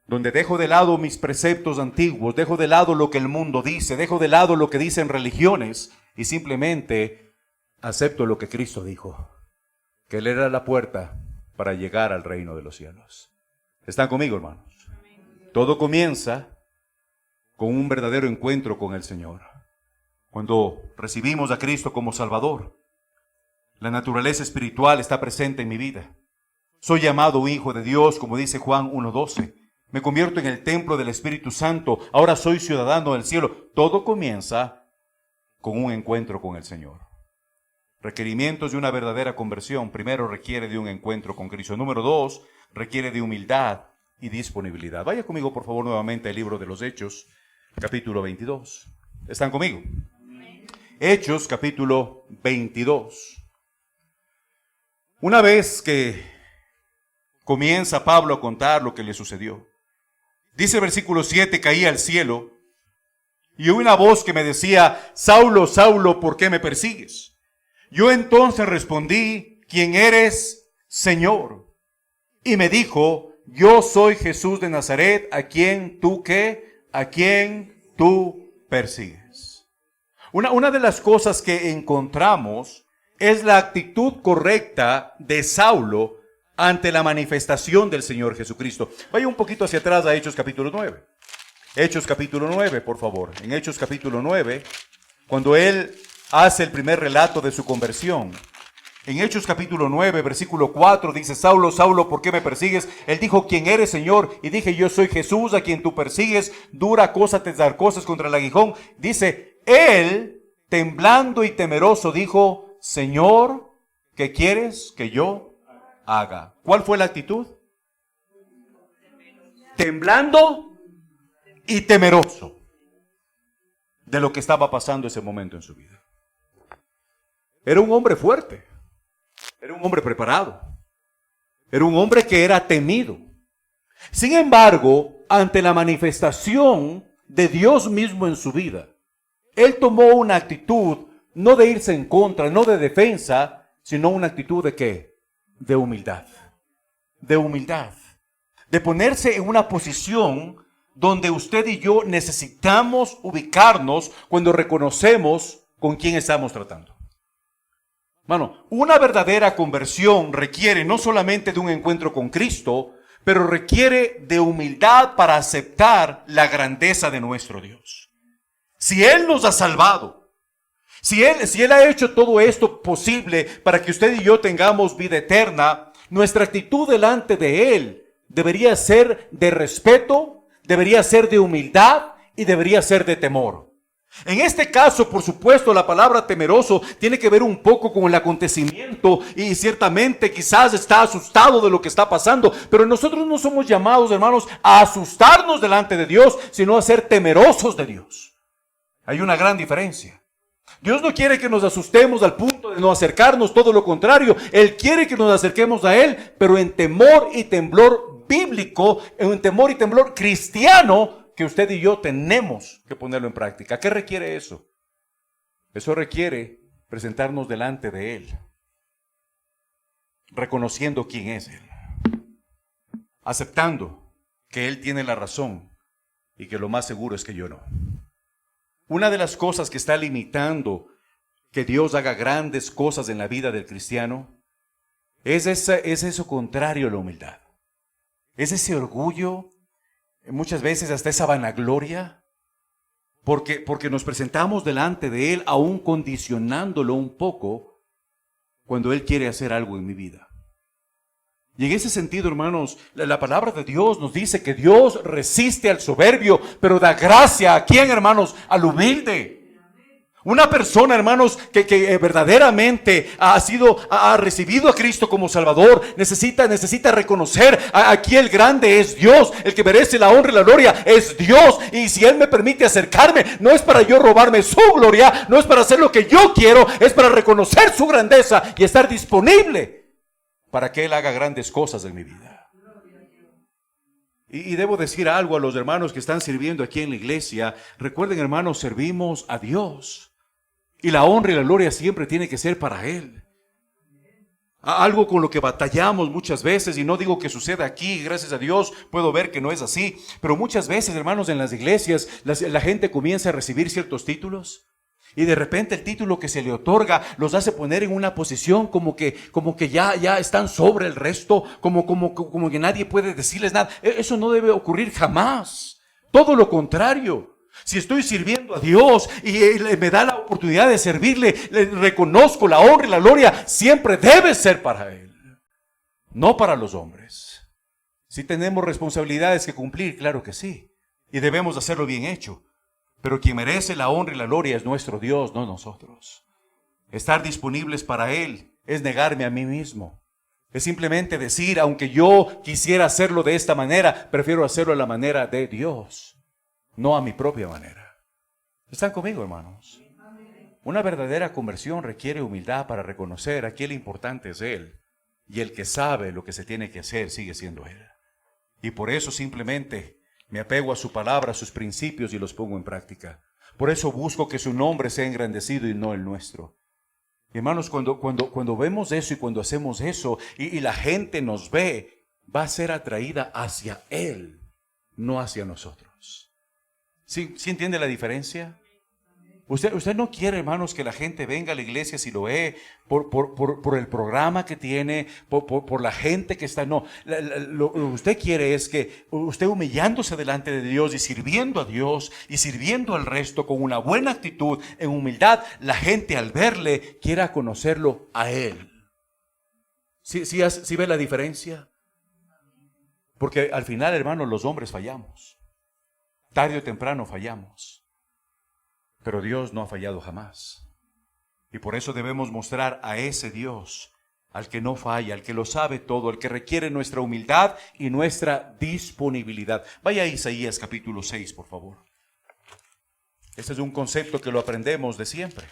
donde dejo de lado mis preceptos antiguos, dejo de lado lo que el mundo dice, dejo de lado lo que dicen religiones, y simplemente acepto lo que Cristo dijo, que Él era la puerta para llegar al reino de los cielos. ¿Están conmigo, hermanos? Todo comienza con un verdadero encuentro con el Señor. Cuando recibimos a Cristo como Salvador, la naturaleza espiritual está presente en mi vida. Soy llamado hijo de Dios, como dice Juan 1:12. Me convierto en el templo del Espíritu Santo. Ahora soy ciudadano del cielo. Todo comienza con un encuentro con el Señor. Requerimientos de una verdadera conversión. Primero, requiere de un encuentro con Cristo. Número 2, requiere de humildad y disponibilidad. Vaya conmigo, por favor, nuevamente al libro de los Hechos, capítulo 22. ¿Están conmigo? Hechos, capítulo 22. Una vez que comienza Pablo a contar lo que le sucedió, dice el versículo 7, caí al cielo y oí una voz que me decía, Saulo, Saulo, ¿por qué me persigues? Yo entonces respondí, ¿quién eres, Señor? Y me dijo, yo soy Jesús de Nazaret, a quien tú persigues. Una de las cosas que encontramos es la actitud correcta de Saulo ante la manifestación del Señor Jesucristo. Vaya un poquito hacia atrás a Hechos capítulo 9. Hechos capítulo 9, por favor. En Hechos capítulo 9, cuando él hace el primer relato de su conversión. En Hechos capítulo 9, versículo 4, dice, Saulo, Saulo, ¿por qué me persigues? Él dijo, ¿quién eres, Señor? Y dije, yo soy Jesús, a quien tú persigues. Dura cosa te dar cosas contra el aguijón. Dice, él, temblando y temeroso, dijo, Señor, ¿qué quieres que yo haga? ¿Cuál fue la actitud? Temblando y temeroso de lo que estaba pasando ese momento en su vida. Era un hombre fuerte. Era un hombre preparado. Era un hombre que era temido. Sin embargo, ante la manifestación de Dios mismo en su vida, él tomó una actitud no de irse en contra, no de defensa, sino una actitud de ¿qué? De humildad. De humildad. De ponerse en una posición donde usted y yo necesitamos ubicarnos cuando reconocemos con quién estamos tratando. Bueno, una verdadera conversión requiere no solamente de un encuentro con Cristo, pero requiere de humildad para aceptar la grandeza de nuestro Dios. Si Él nos ha salvado, Si Él ha hecho todo esto posible para que usted y yo tengamos vida eterna, nuestra actitud delante de Él debería ser de respeto, debería ser de humildad y debería ser de temor. En este caso, por supuesto, la palabra temeroso tiene que ver un poco con el acontecimiento y ciertamente quizás está asustado de lo que está pasando, pero nosotros no somos llamados, hermanos, a asustarnos delante de Dios, sino a ser temerosos de Dios. Hay una gran diferencia. Dios no quiere que nos asustemos al punto de no acercarnos, todo lo contrario. Él quiere que nos acerquemos a Él, pero en temor y temblor bíblico, en temor y temblor cristiano, que usted y yo tenemos que ponerlo en práctica. ¿Qué requiere eso? Eso requiere presentarnos delante de Él, reconociendo quién es Él, aceptando que Él tiene la razón y que lo más seguro es que yo no. Una de las cosas que está limitando que Dios haga grandes cosas en la vida del cristiano es eso contrario a la humildad. Es ese orgullo, muchas veces hasta esa vanagloria, porque nos presentamos delante de Él aún condicionándolo un poco cuando Él quiere hacer algo en mi vida. Y en ese sentido, hermanos, la palabra de Dios nos dice que Dios resiste al soberbio, pero da gracia ¿a quién, hermanos? Al humilde. Una persona, hermanos, que verdaderamente ha recibido a Cristo como Salvador, necesita reconocer aquí el grande es Dios, el que merece la honra y la gloria es Dios. Y si Él me permite acercarme, no es para yo robarme su gloria, no es para hacer lo que yo quiero, es para reconocer su grandeza y estar disponible para que Él haga grandes cosas en mi vida. Y debo decir algo a los hermanos que están sirviendo aquí en la iglesia. Recuerden, hermanos, servimos a Dios. Y la honra y la gloria siempre tiene que ser para Él. Algo con lo que batallamos muchas veces, y no digo que suceda aquí, gracias a Dios puedo ver que no es así, pero muchas veces, hermanos, en las iglesias la gente comienza a recibir ciertos títulos. Y de repente el título que se le otorga los hace poner en una posición como que ya están sobre el resto, como que nadie puede decirles nada. Eso no debe ocurrir jamás. Todo lo contrario. Si estoy sirviendo a Dios y me da la oportunidad de servirle, le reconozco la honra y la gloria, siempre debe ser para Él, no para los hombres. Si tenemos responsabilidades que cumplir, claro que sí, y debemos hacerlo bien hecho. Pero quien merece la honra y la gloria es nuestro Dios, no nosotros. Estar disponibles para Él es negarme a mí mismo. Es simplemente decir, aunque yo quisiera hacerlo de esta manera, prefiero hacerlo a la manera de Dios, no a mi propia manera. ¿Están conmigo, hermanos? Una verdadera conversión requiere humildad para reconocer aquí el importante es Él. Y el que sabe lo que se tiene que hacer sigue siendo Él. Y por eso simplemente me apego a su palabra, a sus principios y los pongo en práctica. Por eso busco que su nombre sea engrandecido y no el nuestro. Hermanos, cuando vemos eso y cuando hacemos eso y la gente nos ve, va a ser atraída hacia Él, no hacia nosotros. ¿Sí entiende la diferencia? Usted no quiere, hermanos, que la gente venga a la iglesia si lo ve por el programa que tiene, por la gente que está. No, lo que usted quiere es que usted humillándose delante de Dios y sirviendo a Dios y sirviendo al resto con una buena actitud, en humildad, la gente al verle quiera conocerlo a Él. ¿Sí ve la diferencia? Porque al final, hermanos, los hombres fallamos. Tarde o temprano fallamos. Pero Dios no ha fallado jamás. Y por eso debemos mostrar a ese Dios, al que no falla, al que lo sabe todo, al que requiere nuestra humildad y nuestra disponibilidad. Vaya a Isaías capítulo 6, por favor. Este es un concepto que lo aprendemos de siempre.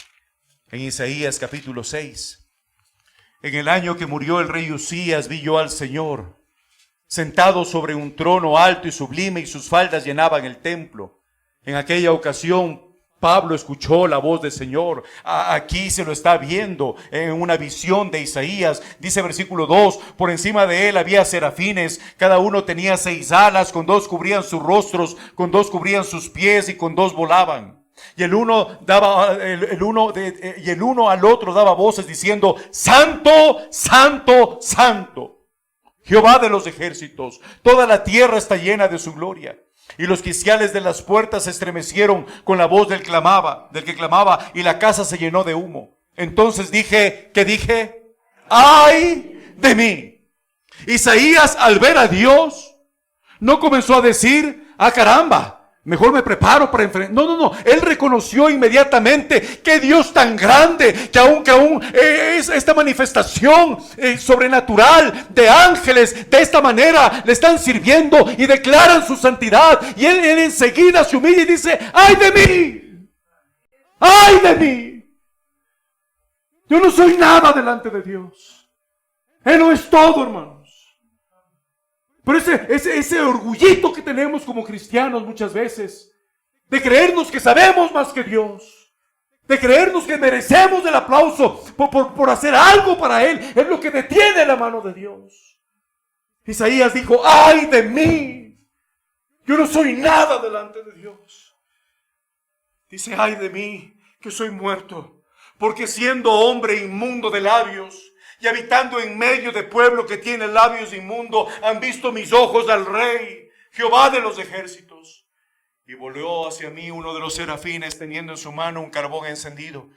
En Isaías capítulo 6. En el año que murió el rey Usías, vi yo al Señor, sentado sobre un trono alto y sublime, y sus faldas llenaban el templo. En aquella ocasión, Pablo escuchó la voz del Señor. Aquí se lo está viendo en una visión de Isaías. Dice versículo 2, por encima de él había serafines, cada uno tenía 6 alas, con 2 cubrían sus rostros, con 2 cubrían sus pies y con 2 volaban. Y el uno al otro daba voces diciendo, Santo, Santo, Santo, Jehová de los ejércitos, toda la tierra está llena de su gloria. Y los quiciales de las puertas se estremecieron con la voz del que clamaba, y la casa se llenó de humo. Entonces dije, ¿qué dije? ¡Ay de mí! Isaías, al ver a Dios, no comenzó a decir, ¡ah, caramba! Mejor me preparo para enfrentar. No. Él reconoció inmediatamente que Dios tan grande, que aún es esta manifestación sobrenatural de ángeles de esta manera le están sirviendo y declaran su santidad. Y él enseguida se humilla y dice, ¡ay de mí! ¡Ay de mí! Yo no soy nada delante de Dios. Él no es todo, hermanos. Pero ese orgullito que tenemos como cristianos muchas veces, de creernos que sabemos más que Dios, de creernos que merecemos el aplauso por hacer algo para Él, es lo que detiene la mano de Dios. Isaías dijo, ¡ay de mí! Yo no soy nada delante de Dios. Dice, ¡ay de mí, que soy muerto! Porque siendo hombre inmundo de labios, y habitando en medio de pueblo que tiene labios inmundos, han visto mis ojos al Rey, Jehová de los ejércitos. Y volvió hacia mí uno de los serafines, teniendo en su mano un carbón encendido,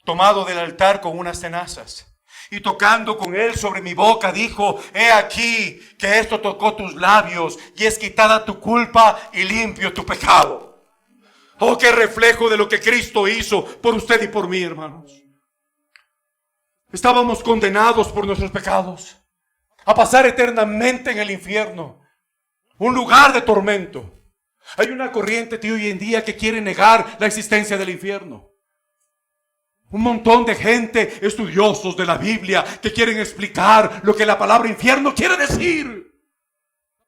tomado del altar con unas tenazas. Y tocando con él sobre mi boca, dijo, he aquí que esto tocó tus labios, y es quitada tu culpa y limpio tu pecado. Oh, qué reflejo de lo que Cristo hizo por usted y por mí, hermanos. Estábamos condenados por nuestros pecados a pasar eternamente en el infierno, un lugar de tormento. Hay una corriente de hoy en día que quiere negar la existencia del infierno. Un montón de gente, estudiosos de la Biblia, que quieren explicar lo que la palabra infierno quiere decir.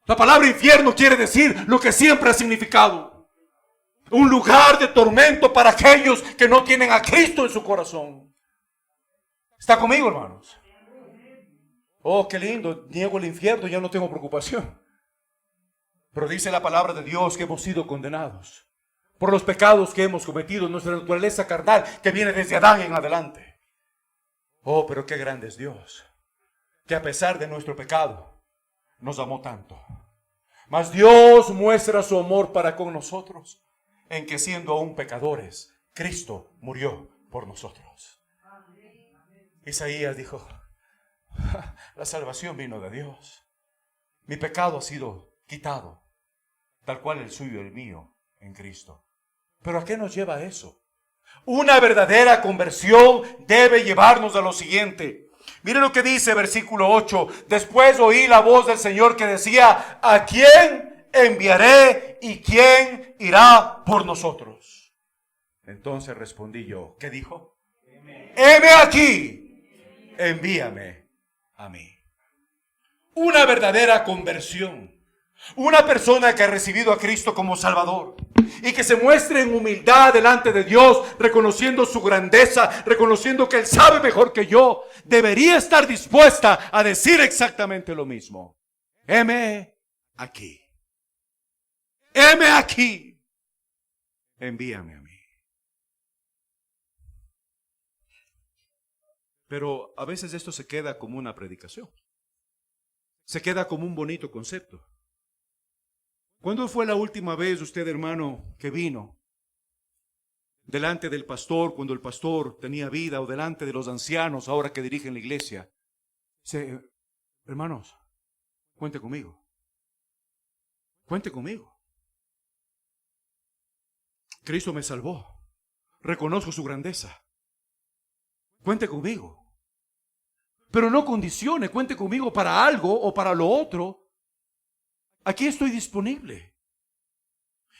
La palabra infierno quiere decir lo que siempre ha significado: un lugar de tormento para aquellos que no tienen a Cristo en su corazón. ¿Está conmigo, hermanos? Oh, qué lindo, niego el infierno, ya no tengo preocupación. Pero dice la palabra de Dios que hemos sido condenados por los pecados que hemos cometido, nuestra naturaleza carnal que viene desde Adán en adelante. Oh, pero qué grande es Dios, que a pesar de nuestro pecado, nos amó tanto. Mas Dios muestra su amor para con nosotros, en que siendo aún pecadores, Cristo murió por nosotros. Isaías dijo, la salvación vino de Dios. Mi pecado ha sido quitado, tal cual el suyo y el mío en Cristo. ¿Pero a qué nos lleva eso? Una verdadera conversión debe llevarnos a lo siguiente. Mire lo que dice versículo 8. Después oí la voz del Señor que decía, ¿a quién enviaré y quién irá por nosotros? Entonces respondí yo, ¿qué dijo? Heme aquí. Envíame a mí. Una verdadera conversión. Una persona que ha recibido a Cristo como Salvador y que se muestre en humildad delante de Dios, reconociendo su grandeza, reconociendo que Él sabe mejor que yo, debería estar dispuesta a decir exactamente lo mismo. Heme aquí. Heme aquí. Envíame a mí. Pero a veces esto se queda como una predicación. Se queda como un bonito concepto. ¿Cuándo fue la última vez usted, hermano, que vino delante del pastor cuando el pastor tenía vida, o delante de los ancianos ahora que dirigen la iglesia? Dice, hermanos, cuente conmigo. Cuente conmigo. Cristo me salvó. Reconozco su grandeza. Cuente conmigo. Pero no condicione, cuente conmigo para algo o para lo otro. Aquí estoy disponible.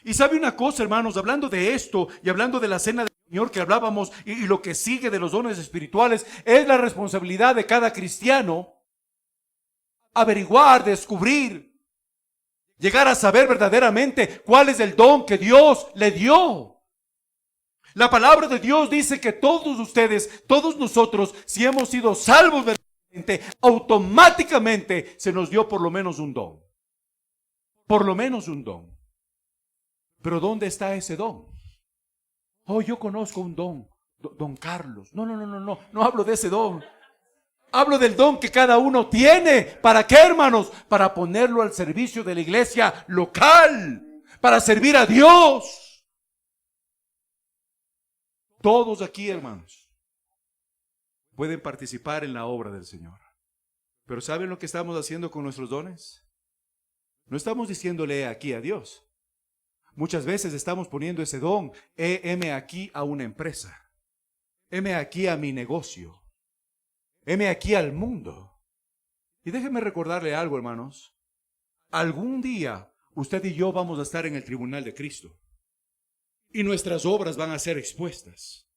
Y sabe una cosa, hermanos, hablando de esto y hablando de la cena del Señor que hablábamos y lo que sigue de los dones espirituales, es la responsabilidad de cada cristiano averiguar, descubrir, llegar a saber verdaderamente cuál es el don que Dios le dio. La palabra de Dios dice que todos ustedes, todos nosotros, si hemos sido salvos verdaderamente, automáticamente se nos dio por lo menos un don. Por lo menos un don. Pero ¿dónde está ese don? Oh, yo conozco un don, don Carlos. No hablo de ese don. Hablo del don que cada uno tiene. ¿Para qué, hermanos? Para ponerlo al servicio de la iglesia local. para servir a Dios. Todos aquí, hermanos, pueden participar en la obra del Señor. Pero ¿saben lo que estamos haciendo con nuestros dones? No estamos diciéndole aquí a Dios. Muchas veces estamos poniendo ese don, heme aquí a una empresa, heme aquí a mi negocio, heme aquí al mundo. Y déjenme recordarle algo, hermanos. Algún día usted y yo vamos a estar en el tribunal de Cristo y nuestras obras van a ser expuestas.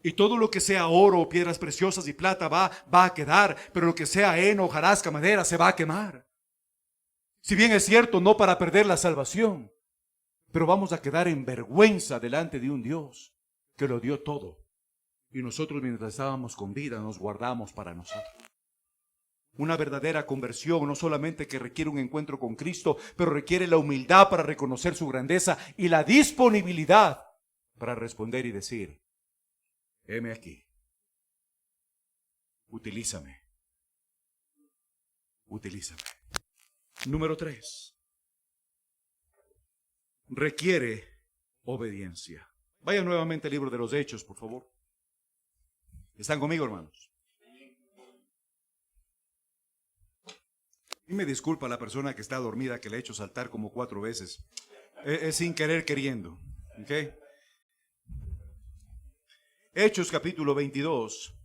Y todo lo que sea oro, piedras preciosas y plata va a quedar, pero lo que sea heno, hojarasca, madera, se va a quemar. Si bien es cierto, no para perder la salvación, pero vamos a quedar en vergüenza delante de un Dios que lo dio todo. Y nosotros, mientras estábamos con vida, nos guardamos para nosotros. Una verdadera conversión no solamente que requiere un encuentro con Cristo, pero requiere la humildad para reconocer su grandeza y la disponibilidad para responder y decir: heme aquí, utilízame, utilízame. Número 3, requiere obediencia. Vaya nuevamente al libro de los Hechos, por favor. ¿Están conmigo, hermanos? Y me disculpa la persona que está dormida, que le he hecho saltar como 4 veces. Es sin querer queriendo. ¿Ok? Hechos capítulo 22.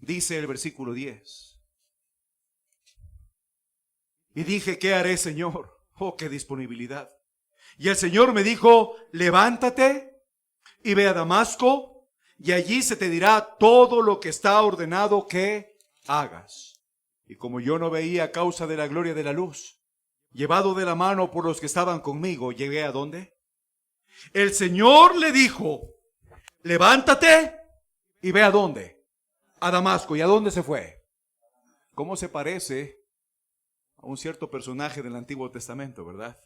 Dice el versículo 10. Y dije: ¿qué haré, Señor? Oh, qué disponibilidad. Y el Señor me dijo: levántate y ve a Damasco, y allí se te dirá todo lo que está ordenado que hagas. Y como yo no veía a causa de la gloria de la luz, llevado de la mano por los que estaban conmigo, llegué a ¿dónde? El Señor le dijo: levántate y ve a ¿dónde? A Damasco. ¿Y a dónde se fue? ¿Cómo se parece a un cierto personaje del Antiguo Testamento, verdad?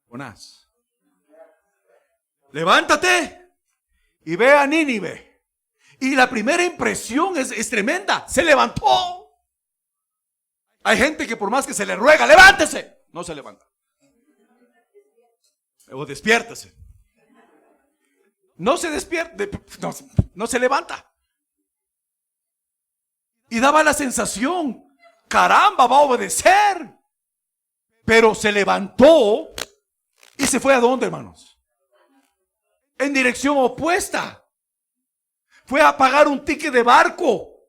Jonás. Levántate y ve a Nínive. Y la primera impresión es tremenda. Se levantó. Hay gente que por más que se le ruega: levántese, no se levanta. O despiértese. No se despierta, no se levanta. Y daba la sensación: caramba, va a obedecer. Pero se levantó y se fue ¿a dónde, hermanos? En dirección opuesta. Fue a pagar un ticket de barco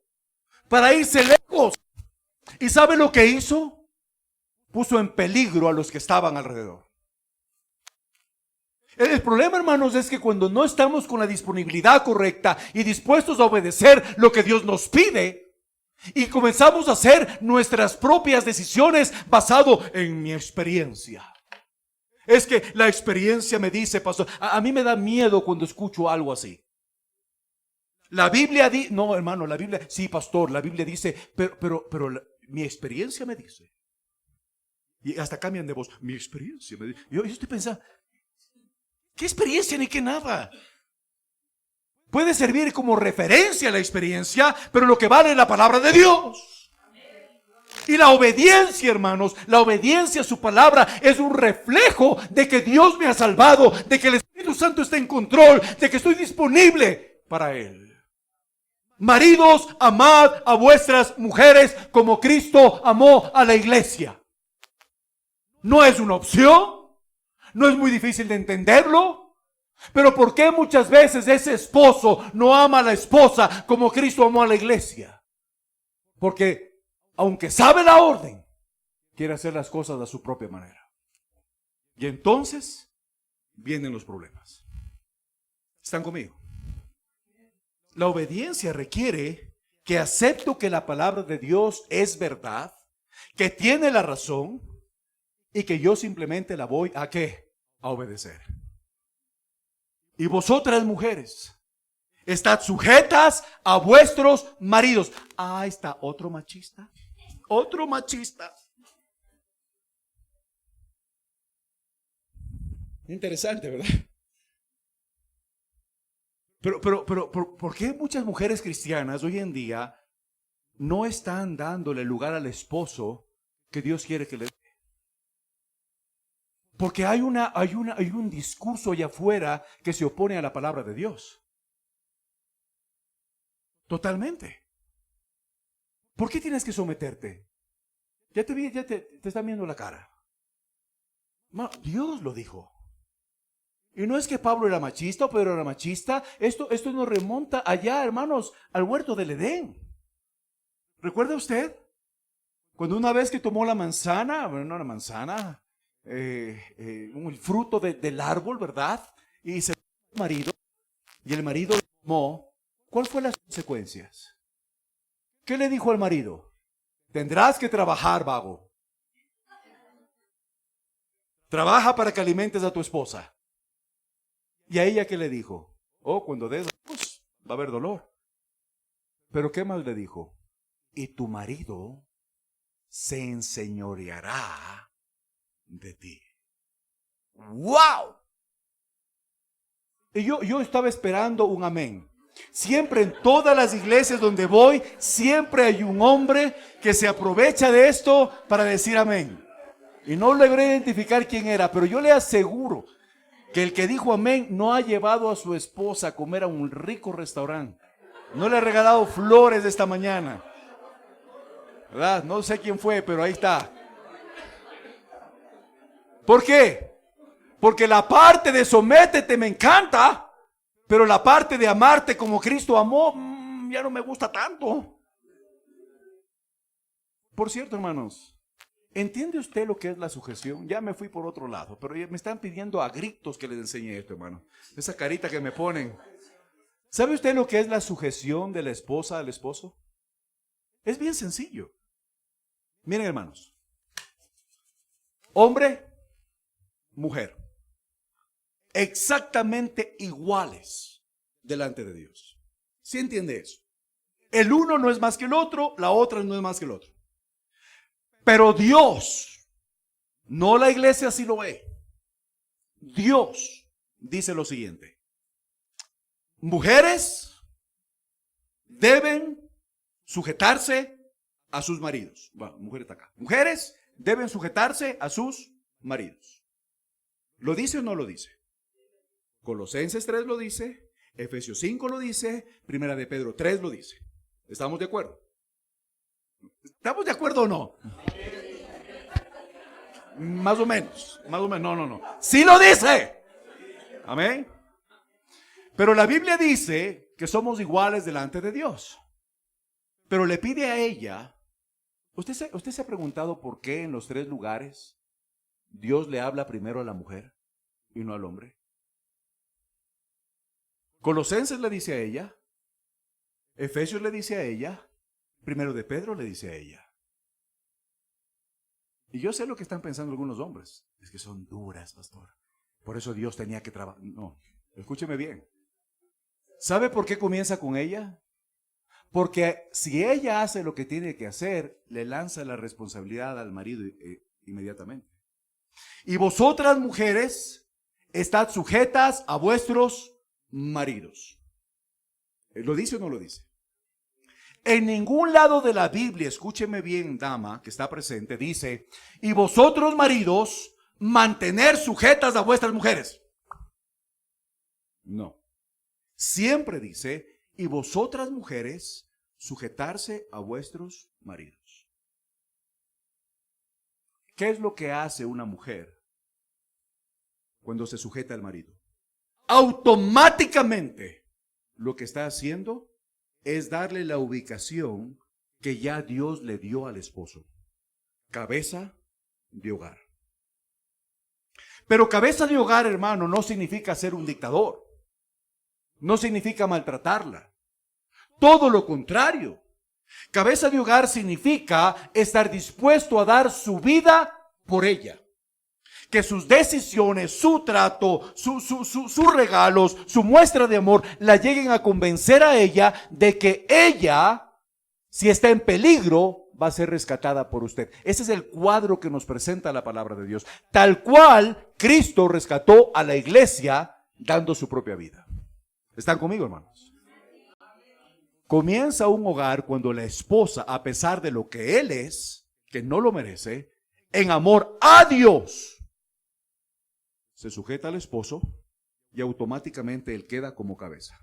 para irse lejos. ¿Y sabe lo que hizo? Puso en peligro a los que estaban alrededor. El problema, hermanos, es que cuando no estamos con la disponibilidad correcta y dispuestos a obedecer lo que Dios nos pide, y comenzamos a hacer nuestras propias decisiones basado en mi experiencia. Es que la experiencia me dice, pastor, a mí me da miedo cuando escucho algo así. La Biblia dice, no, hermano, la Biblia, sí, pastor, la Biblia dice, pero mi experiencia me dice. Y hasta cambian de voz, mi experiencia me dice. Yo estoy pensando, ¿qué experiencia ni qué nada? Puede servir como referencia a la experiencia, pero lo que vale es la palabra de Dios. Y la obediencia, hermanos, la obediencia a su palabra es un reflejo de que Dios me ha salvado, de que el Espíritu Santo está en control, de que estoy disponible para Él. Maridos, amad a vuestras mujeres como Cristo amó a la iglesia. No es una opción, no es muy difícil de entenderlo. Pero ¿por qué muchas veces ese esposo no ama a la esposa como Cristo amó a la iglesia? Porque aunque sabe la orden, quiere hacer las cosas de su propia manera. Y entonces vienen los problemas. ¿Están conmigo? La obediencia requiere que acepto que la palabra de Dios es verdad, que tiene la razón y que yo simplemente la voy a ¿qué? A obedecer. Y vosotras, mujeres, estad sujetas a vuestros maridos. Ah, está otro machista. Otro machista. Interesante, ¿verdad? Pero, ¿por qué muchas mujeres cristianas hoy en día no están dándole lugar al esposo que Dios quiere que le dé. Porque hay un discurso allá afuera que se opone a la palabra de Dios. Totalmente. ¿Por qué tienes que someterte? Ya te están viendo la cara. No, Dios lo dijo. Y no es que Pablo era machista o Pedro era machista. Esto nos remonta allá, hermanos, al huerto del Edén. ¿Recuerda usted? Cuando una vez que tomó la manzana, bueno, no la manzana, el fruto del árbol, ¿verdad? Y se el marido, y el marido lo tomó. ¿Cuál fue las consecuencias? ¿Qué le dijo al marido? Tendrás que trabajar, vago. Trabaja para que alimentes a tu esposa. ¿Y a ella qué le dijo? Oh, cuando des, pues, va a haber dolor. Pero ¿qué más le dijo? Y tu marido se enseñoreará de ti. ¡Wow! Y yo estaba esperando un amén. Siempre en todas las iglesias donde voy, siempre hay un hombre que se aprovecha de esto para decir amén. Y no logré identificar quién era, pero yo le aseguro que el que dijo amén no ha llevado a su esposa a comer a un rico restaurante. No le ha regalado flores esta mañana. ¿Verdad? No sé quién fue, pero ahí está. ¿Por qué? Porque la parte de sométete me encanta, pero la parte de amarte como Cristo amó, ya no me gusta tanto. Por cierto, hermanos, ¿entiende usted lo que es la sujeción? Ya me fui por otro lado, pero me están pidiendo a gritos que les enseñe esto, hermano. Esa carita que me ponen. ¿Sabe usted lo que es la sujeción de la esposa al esposo? Es bien sencillo. Miren, hermanos. Hombre, mujer. Exactamente iguales delante de Dios. ¿Sí entiende eso? El uno no es más que el otro, la otra no es más que el otro. Pero Dios, no la iglesia así lo ve. Dios dice lo siguiente. Mujeres deben sujetarse a sus maridos. Bueno, mujer está acá. Mujeres deben sujetarse a sus maridos. ¿Lo dice o no lo dice? Colosenses 3 lo dice, Efesios 5 lo dice, Primera de Pedro 3 lo dice. ¿Estamos de acuerdo? ¿Estamos de acuerdo o no? Más o menos, no. ¡Sí lo dice! Amén. Pero la Biblia dice que somos iguales delante de Dios. Pero le pide a ella, ¿usted se ha preguntado por qué en los 3 lugares Dios le habla primero a la mujer y no al hombre? Colosenses le dice a ella, Efesios le dice a ella, Primero de Pedro le dice a ella. Y yo sé lo que están pensando algunos hombres, es que son duras, pastor. Por eso Dios tenía que trabajar. No, escúcheme bien. ¿Sabe por qué comienza con ella? Porque si ella hace lo que tiene que hacer, le lanza la responsabilidad al marido inmediatamente. Y vosotras, mujeres, estad sujetas a vuestros maridos. ¿Lo dice o no lo dice? En ningún lado de la Biblia, escúcheme bien, dama, que está presente, dice, y vosotros, maridos, mantener sujetas a vuestras mujeres. No. Siempre dice, y vosotras, mujeres, sujetarse a vuestros maridos. ¿Qué es lo que hace una mujer cuando se sujeta al marido? Automáticamente lo que está haciendo es darle la ubicación que ya Dios le dio al esposo. Cabeza de hogar. Pero cabeza de hogar, hermano, no significa ser un dictador. No significa maltratarla. Todo lo contrario. Cabeza de hogar significa estar dispuesto a dar su vida por ella. Que sus decisiones, su trato, sus regalos, su muestra de amor, la lleguen a convencer a ella de que ella, si está en peligro, va a ser rescatada por usted. Ese es el cuadro que nos presenta la palabra de Dios. Tal cual Cristo rescató a la iglesia dando su propia vida. ¿Están conmigo, hermanos? Comienza un hogar cuando la esposa, a pesar de lo que él es, que no lo merece, en amor a Dios, se sujeta al esposo y automáticamente él queda como cabeza.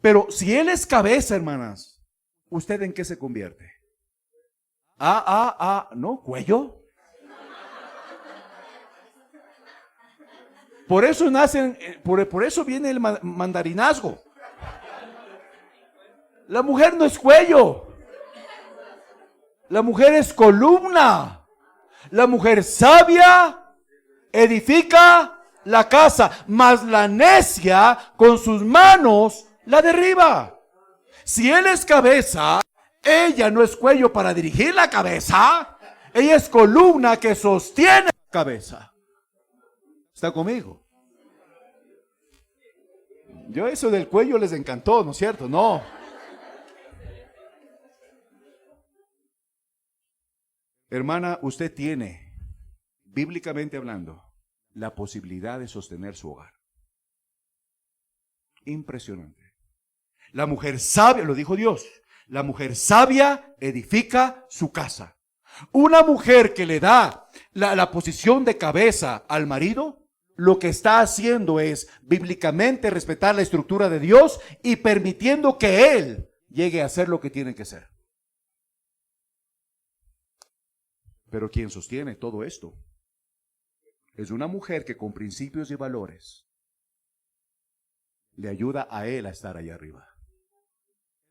Pero si él es cabeza, hermanas, ¿usted en qué se convierte? ¿No? ¿Cuello? Por eso nacen, por eso viene el mandarinazgo. La mujer no es cuello. La mujer es columna. La mujer sabia edifica la casa, mas la necia con sus manos la derriba. Si él es cabeza, ella no es cuello para dirigir la cabeza. Ella es columna que sostiene la cabeza. ¿Está conmigo? Yo eso del cuello les encantó, ¿no es cierto? No. Hermana, usted tiene, bíblicamente hablando, la posibilidad de sostener su hogar. Impresionante. La mujer sabia, lo dijo Dios, la mujer sabia edifica su casa. Una mujer que le da la posición de cabeza al marido, lo que está haciendo es bíblicamente respetar la estructura de Dios y permitiendo que él llegue a hacer lo que tiene que ser. Pero quien sostiene todo esto es una mujer que con principios y valores le ayuda a él a estar allá arriba.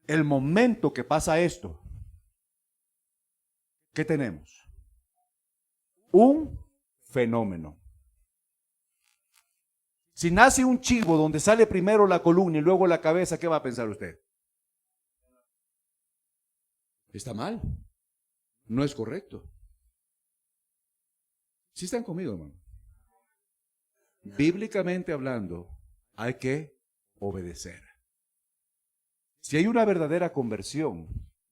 El momento que pasa esto, ¿qué tenemos? Un fenómeno. Si nace un chivo donde sale primero la columna y luego la cabeza, ¿qué va a pensar usted? Está mal. No es correcto. ¿Sí están conmigo, hermano? Bíblicamente hablando, hay que obedecer. Si hay una verdadera conversión,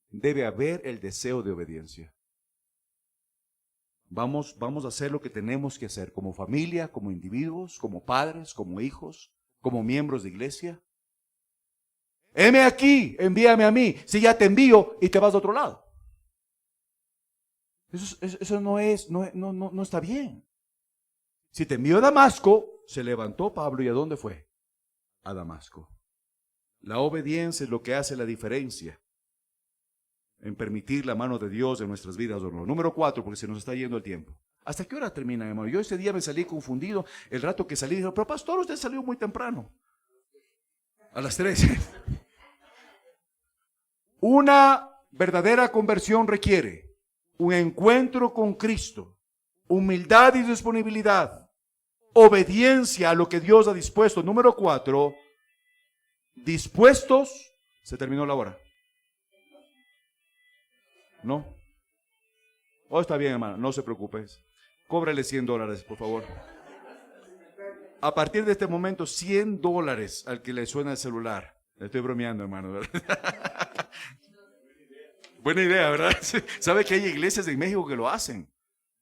debe haber el deseo de obediencia. Vamos a hacer lo que tenemos que hacer como familia, como individuos, como padres, como hijos, como miembros de iglesia. Heme aquí, envíame a mí. Si ya te envío y te vas de otro lado. Eso no está bien. Si te envió a Damasco, se levantó Pablo, ¿y a dónde fue? A Damasco. La obediencia es lo que hace la diferencia en permitir la mano de Dios en nuestras vidas o no. Número 4, porque se nos está yendo el tiempo. ¿Hasta qué hora termina, hermano? Yo ese día me salí confundido. El rato que salí, dije, pero pastor, usted salió muy temprano. A las 3. Una verdadera conversión requiere un encuentro con Cristo, humildad y disponibilidad, obediencia a lo que Dios ha dispuesto. Número 4, dispuestos. Se terminó la hora. ¿No? Oh, está bien, hermano, no se preocupe. Cóbrele $100, por favor. A partir de este momento, $100 al que le suena el celular. Le estoy bromeando, hermano. Buena idea, ¿verdad? ¿Sabe que hay iglesias en México que lo hacen?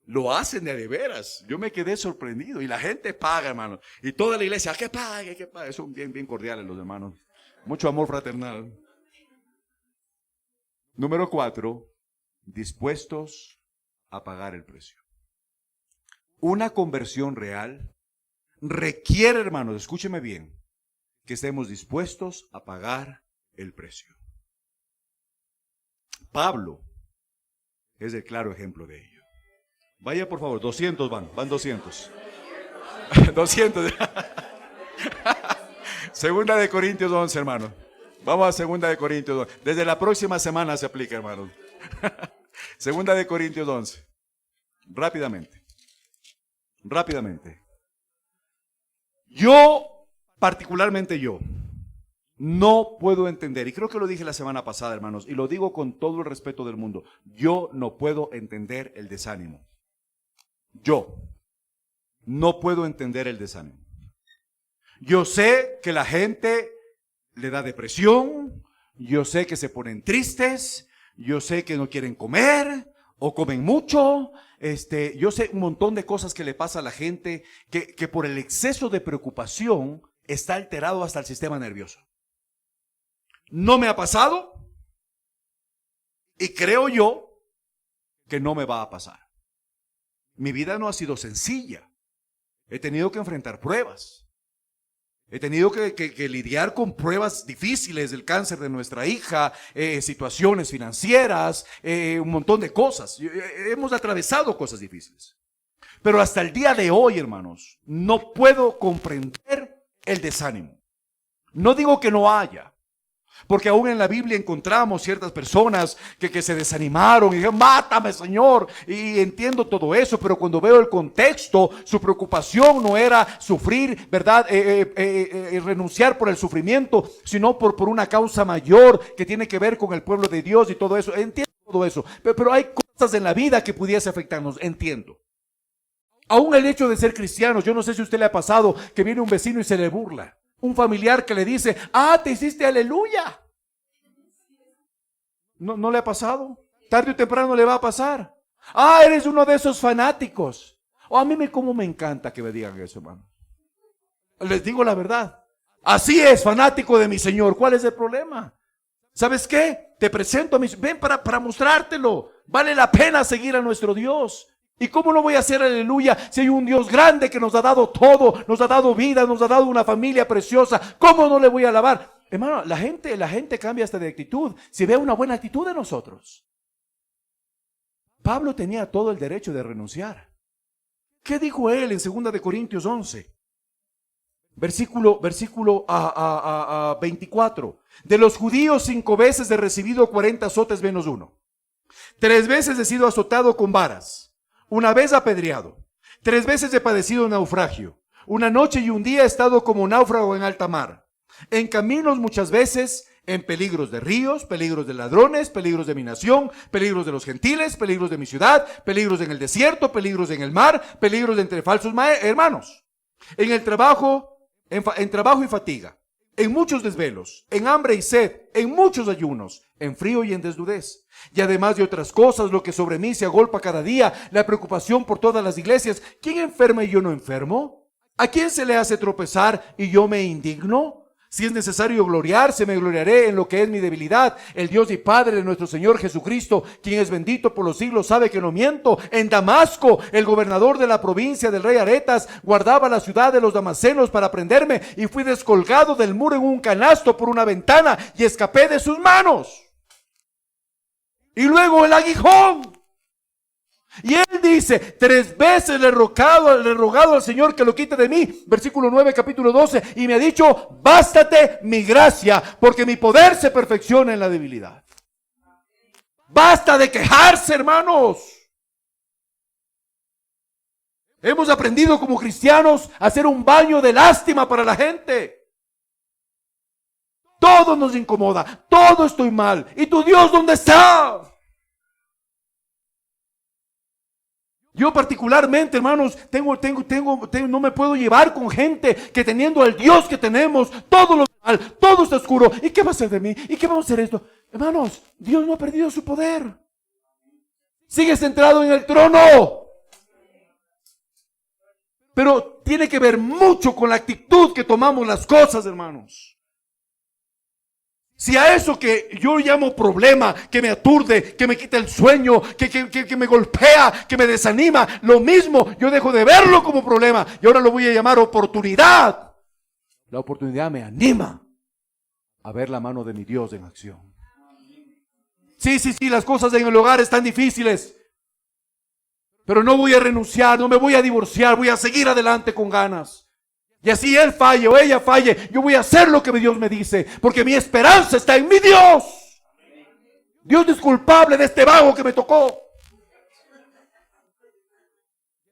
Lo hacen de veras. Yo me quedé sorprendido. Y la gente paga, hermano. Y toda la iglesia, que pague, que pague. Son bien cordiales los hermanos. Mucho amor fraternal. Número 4. Dispuestos a pagar el precio. Una conversión real requiere, hermanos, escúcheme bien, que estemos dispuestos a pagar el precio. Pablo es el claro ejemplo de ello. Vaya por favor, 200 van 200. 200. Segunda de Corintios 11, hermano. Vamos a Segunda de Corintios 11. Desde la próxima semana se aplica, hermano. Segunda de Corintios 11. Rápidamente. Particularmente yo, no puedo entender, y creo que lo dije la semana pasada, hermanos, y lo digo con todo el respeto del mundo, yo no puedo entender el desánimo. Yo no puedo entender el desánimo. Yo sé que la gente le da depresión, yo sé que se ponen tristes, yo sé que no quieren comer o comen mucho, yo sé un montón de cosas que le pasa a la gente que por el exceso de preocupación está alterado hasta el sistema nervioso. no me ha pasado y creo yo que no me va a pasar. Mi vida no ha sido sencilla. He tenido que enfrentar pruebas. He tenido que lidiar con pruebas difíciles del cáncer de nuestra hija, situaciones financieras, un montón de cosas. Hemos atravesado cosas difíciles. Pero hasta el día de hoy, hermanos, no puedo comprender el desánimo. No digo que no haya, porque aún en la Biblia encontramos ciertas personas que se desanimaron y dijeron, mátame, Señor, y entiendo todo eso, pero cuando veo el contexto, su preocupación no era sufrir, ¿verdad? Renunciar por el sufrimiento, sino por una causa mayor que tiene que ver con el pueblo de Dios y todo eso. Entiendo todo eso, pero hay cosas en la vida que pudiese afectarnos, entiendo. Aún el hecho de ser cristianos, yo no sé si a usted le ha pasado que viene un vecino y se le burla. Un familiar que le dice, te hiciste aleluya. ¿No le ha pasado? Tarde o temprano le va a pasar. Eres uno de esos fanáticos. A mí como me encanta que me digan eso, hermano. Les digo la verdad. Así es, fanático de mi Señor. ¿Cuál es el problema? ¿Sabes qué? Te presento a mi... Ven para mostrártelo. Vale la pena seguir a nuestro Dios. ¿Y cómo no voy a hacer aleluya si hay un Dios grande que nos ha dado todo, nos ha dado vida, nos ha dado una familia preciosa? ¿Cómo no le voy a alabar? Hermano, la gente cambia hasta de actitud si ve una buena actitud de nosotros. Pablo tenía todo el derecho de renunciar. ¿Qué dijo él en 2 de Corintios 11? Versículo 24. De los judíos 5 veces he recibido 40 azotes menos uno. 3 veces he sido azotado con varas. 1 vez apedreado, 3 veces he padecido naufragio, 1 noche y 1 día he estado como náufrago en alta mar, en caminos muchas veces, en peligros de ríos, peligros de ladrones, peligros de mi nación, peligros de los gentiles, peligros de mi ciudad, peligros en el desierto, peligros en el mar, peligros de entre falsos hermanos, en el trabajo, en trabajo y fatiga, en muchos desvelos, en hambre y sed, en muchos ayunos, en frío y en desnudez. Y además de otras cosas, lo que sobre mí se agolpa cada día, la preocupación por todas las iglesias. ¿Quién enferma y yo no enfermo? ¿A quién se le hace tropezar y yo me indigno? Si es necesario gloriarse, me gloriaré en lo que es mi debilidad. El Dios y Padre de nuestro Señor Jesucristo, quien es bendito por los siglos, sabe que no miento. En Damasco, el gobernador de la provincia del rey Aretas guardaba la ciudad de los damasenos para prenderme, y fui descolgado del muro en un canasto por una ventana y escapé de sus manos. Y luego el aguijón. Y él dice, 3 veces le he rogado al Señor que lo quite de mí. Versículo 9, capítulo 12. Y me ha dicho, bástate mi gracia, porque mi poder se perfecciona en la debilidad. Basta de quejarse, hermanos. Hemos aprendido como cristianos a hacer un baño de lástima para la gente. Todo nos incomoda, todo estoy mal. ¿Y tu Dios dónde está? Yo particularmente, hermanos, no me puedo llevar con gente que teniendo al Dios que tenemos, todo lo mal, todo está oscuro. ¿Y qué va a hacer de mí? ¿Y qué vamos a hacer esto? Hermanos, Dios no ha perdido su poder. Sigue centrado en el trono. Pero tiene que ver mucho con la actitud que tomamos las cosas, hermanos. Si a eso que yo llamo problema, que me aturde, que me quita el sueño, que me golpea, que me desanima, lo mismo, yo dejo de verlo como problema y ahora lo voy a llamar oportunidad. La oportunidad me anima a ver la mano de mi Dios en acción. Sí, las cosas en el hogar están difíciles, pero no voy a renunciar, no me voy a divorciar, voy a seguir adelante con ganas. Y así él falle o ella falle, yo voy a hacer lo que mi Dios me dice, porque mi esperanza está en mi Dios. Dios no es culpable de este vago que me tocó.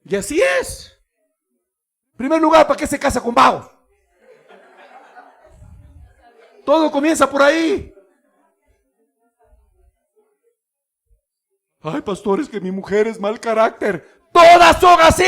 Y así es. En primer lugar, ¿para qué se casa con vagos? Todo comienza por ahí. Ay, pastor, es que mi mujer es mal carácter. Todas son así.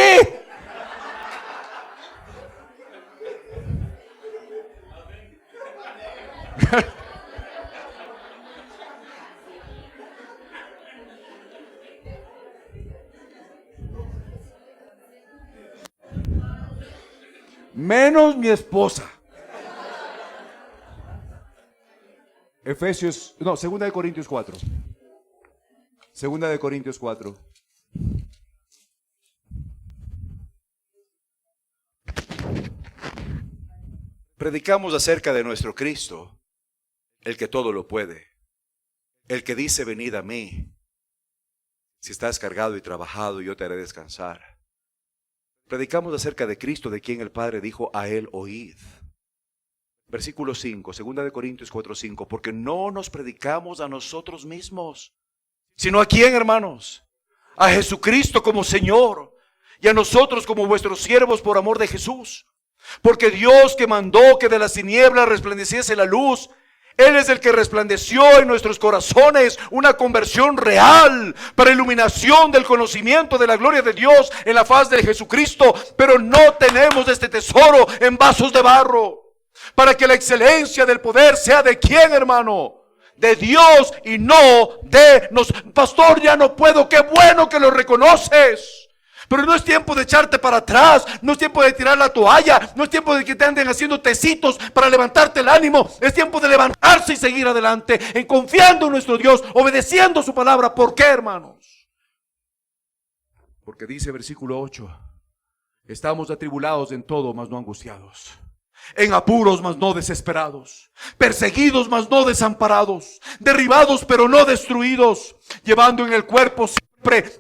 Menos mi esposa. Segunda de Corintios 4. Segunda de Corintios 4. Predicamos acerca de nuestro Cristo, el que todo lo puede, el que dice: venid a mí, si estás cargado y trabajado, yo te haré descansar. Predicamos acerca de Cristo, de quien el Padre dijo: a él oíd. Versículo 5, segunda de Corintios 4, 5, porque no nos predicamos a nosotros mismos, sino a quién, hermanos, a Jesucristo como Señor, y a nosotros como vuestros siervos por amor de Jesús. Porque Dios, que mandó que de las tinieblas resplandeciese la luz, Él es el que resplandeció en nuestros corazones una conversión real para iluminación del conocimiento de la gloria de Dios en la faz de Jesucristo. Pero no tenemos este tesoro en vasos de barro, para que la excelencia del poder sea de quién, hermano, de Dios y no de nosotros. Pastor, ya no puedo. Qué bueno que lo reconoces. Pero no es tiempo de echarte para atrás, no es tiempo de tirar la toalla, no es tiempo de que te anden haciendo tecitos para levantarte el ánimo. Es tiempo de levantarse y seguir adelante, en confiando en nuestro Dios, obedeciendo su palabra. ¿Por qué, hermanos? Porque dice versículo 8, estamos atribulados en todo, mas no angustiados, en apuros, mas no desesperados, perseguidos, mas no desamparados, derribados, pero no destruidos, llevando en el cuerpo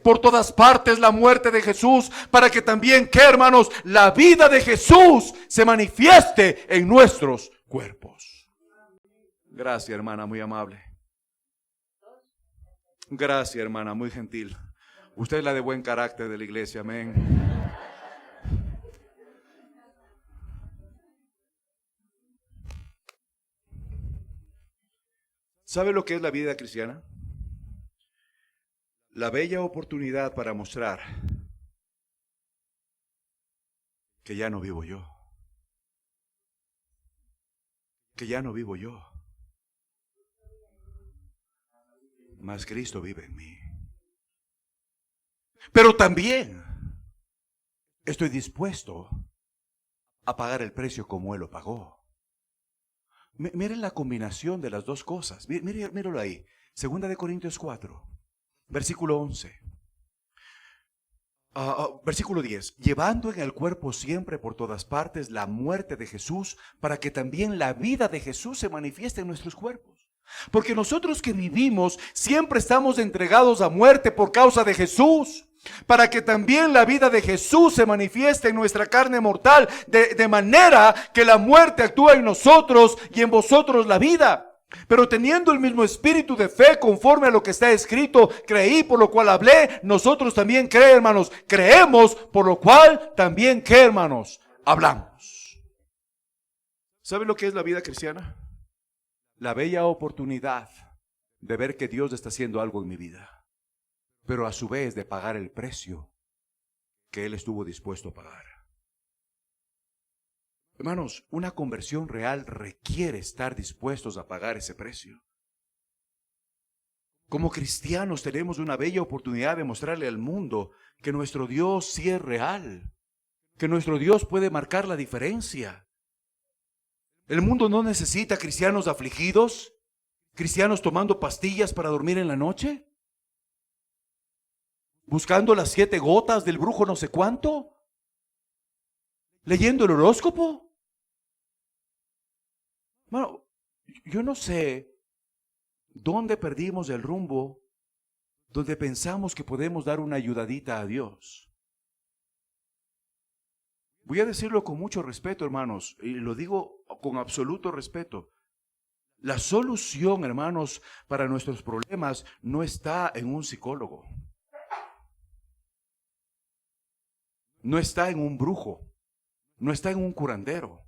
por todas partes la muerte de Jesús, para que también, ¿qué, hermanos?, la vida de Jesús se manifieste en nuestros cuerpos. Gracias, hermana, muy amable. Gracias, hermana, muy gentil. Usted es la de buen carácter de la iglesia, amén. ¿Sabe lo que es la vida cristiana? La bella oportunidad para mostrar que ya no vivo yo, que ya no vivo yo, mas Cristo vive en mí. Pero también estoy dispuesto a pagar el precio como Él lo pagó. Miren la combinación de las dos cosas. Míralo ahí. Segunda de Corintios 4. Versículo 11. Versículo 10. Llevando en el cuerpo siempre por todas partes la muerte de Jesús, para que también la vida de Jesús se manifieste en nuestros cuerpos. Porque nosotros que vivimos siempre estamos entregados a muerte por causa de Jesús, para que también la vida de Jesús se manifieste en nuestra carne mortal, de manera que la muerte actúa en nosotros y en vosotros la vida. Pero teniendo el mismo espíritu de fe, conforme a lo que está escrito: creí, por lo cual hablé. Nosotros también hermanos, creemos, por lo cual también hermanos, hablamos. ¿Sabe lo que es la vida cristiana? La bella oportunidad de ver que Dios está haciendo algo en mi vida, pero a su vez de pagar el precio que Él estuvo dispuesto a pagar. Hermanos, una conversión real requiere estar dispuestos a pagar ese precio. Como cristianos tenemos una bella oportunidad de mostrarle al mundo que nuestro Dios sí es real, que nuestro Dios puede marcar la diferencia. El mundo no necesita cristianos afligidos, cristianos tomando pastillas para dormir en la noche, buscando las 7 gotas del brujo no sé cuánto, leyendo el horóscopo. Bueno, yo no sé dónde perdimos el rumbo, donde pensamos que podemos dar una ayudadita a Dios. Voy a decirlo con mucho respeto, hermanos, y lo digo con absoluto respeto. La solución, hermanos, para nuestros problemas no está en un psicólogo, no está en un brujo, no está en un curandero,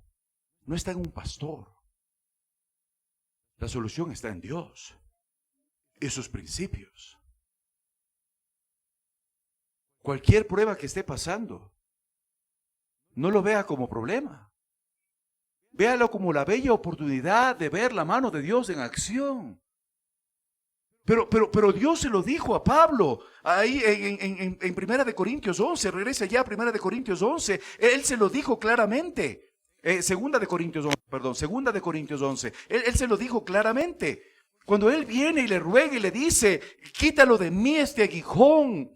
no está en un pastor. La solución está en Dios y sus principios. Cualquier prueba que esté pasando, no lo vea como problema. Véalo como la bella oportunidad de ver la mano de Dios en acción. Pero Dios se lo dijo a Pablo ahí en 1 Corintios 11. Regresa ya a 1 Corintios 11. Él se lo dijo claramente. Segunda de Corintios 11. Él se lo dijo claramente. Cuando él viene y le ruega y le dice, quítalo de mí este aguijón.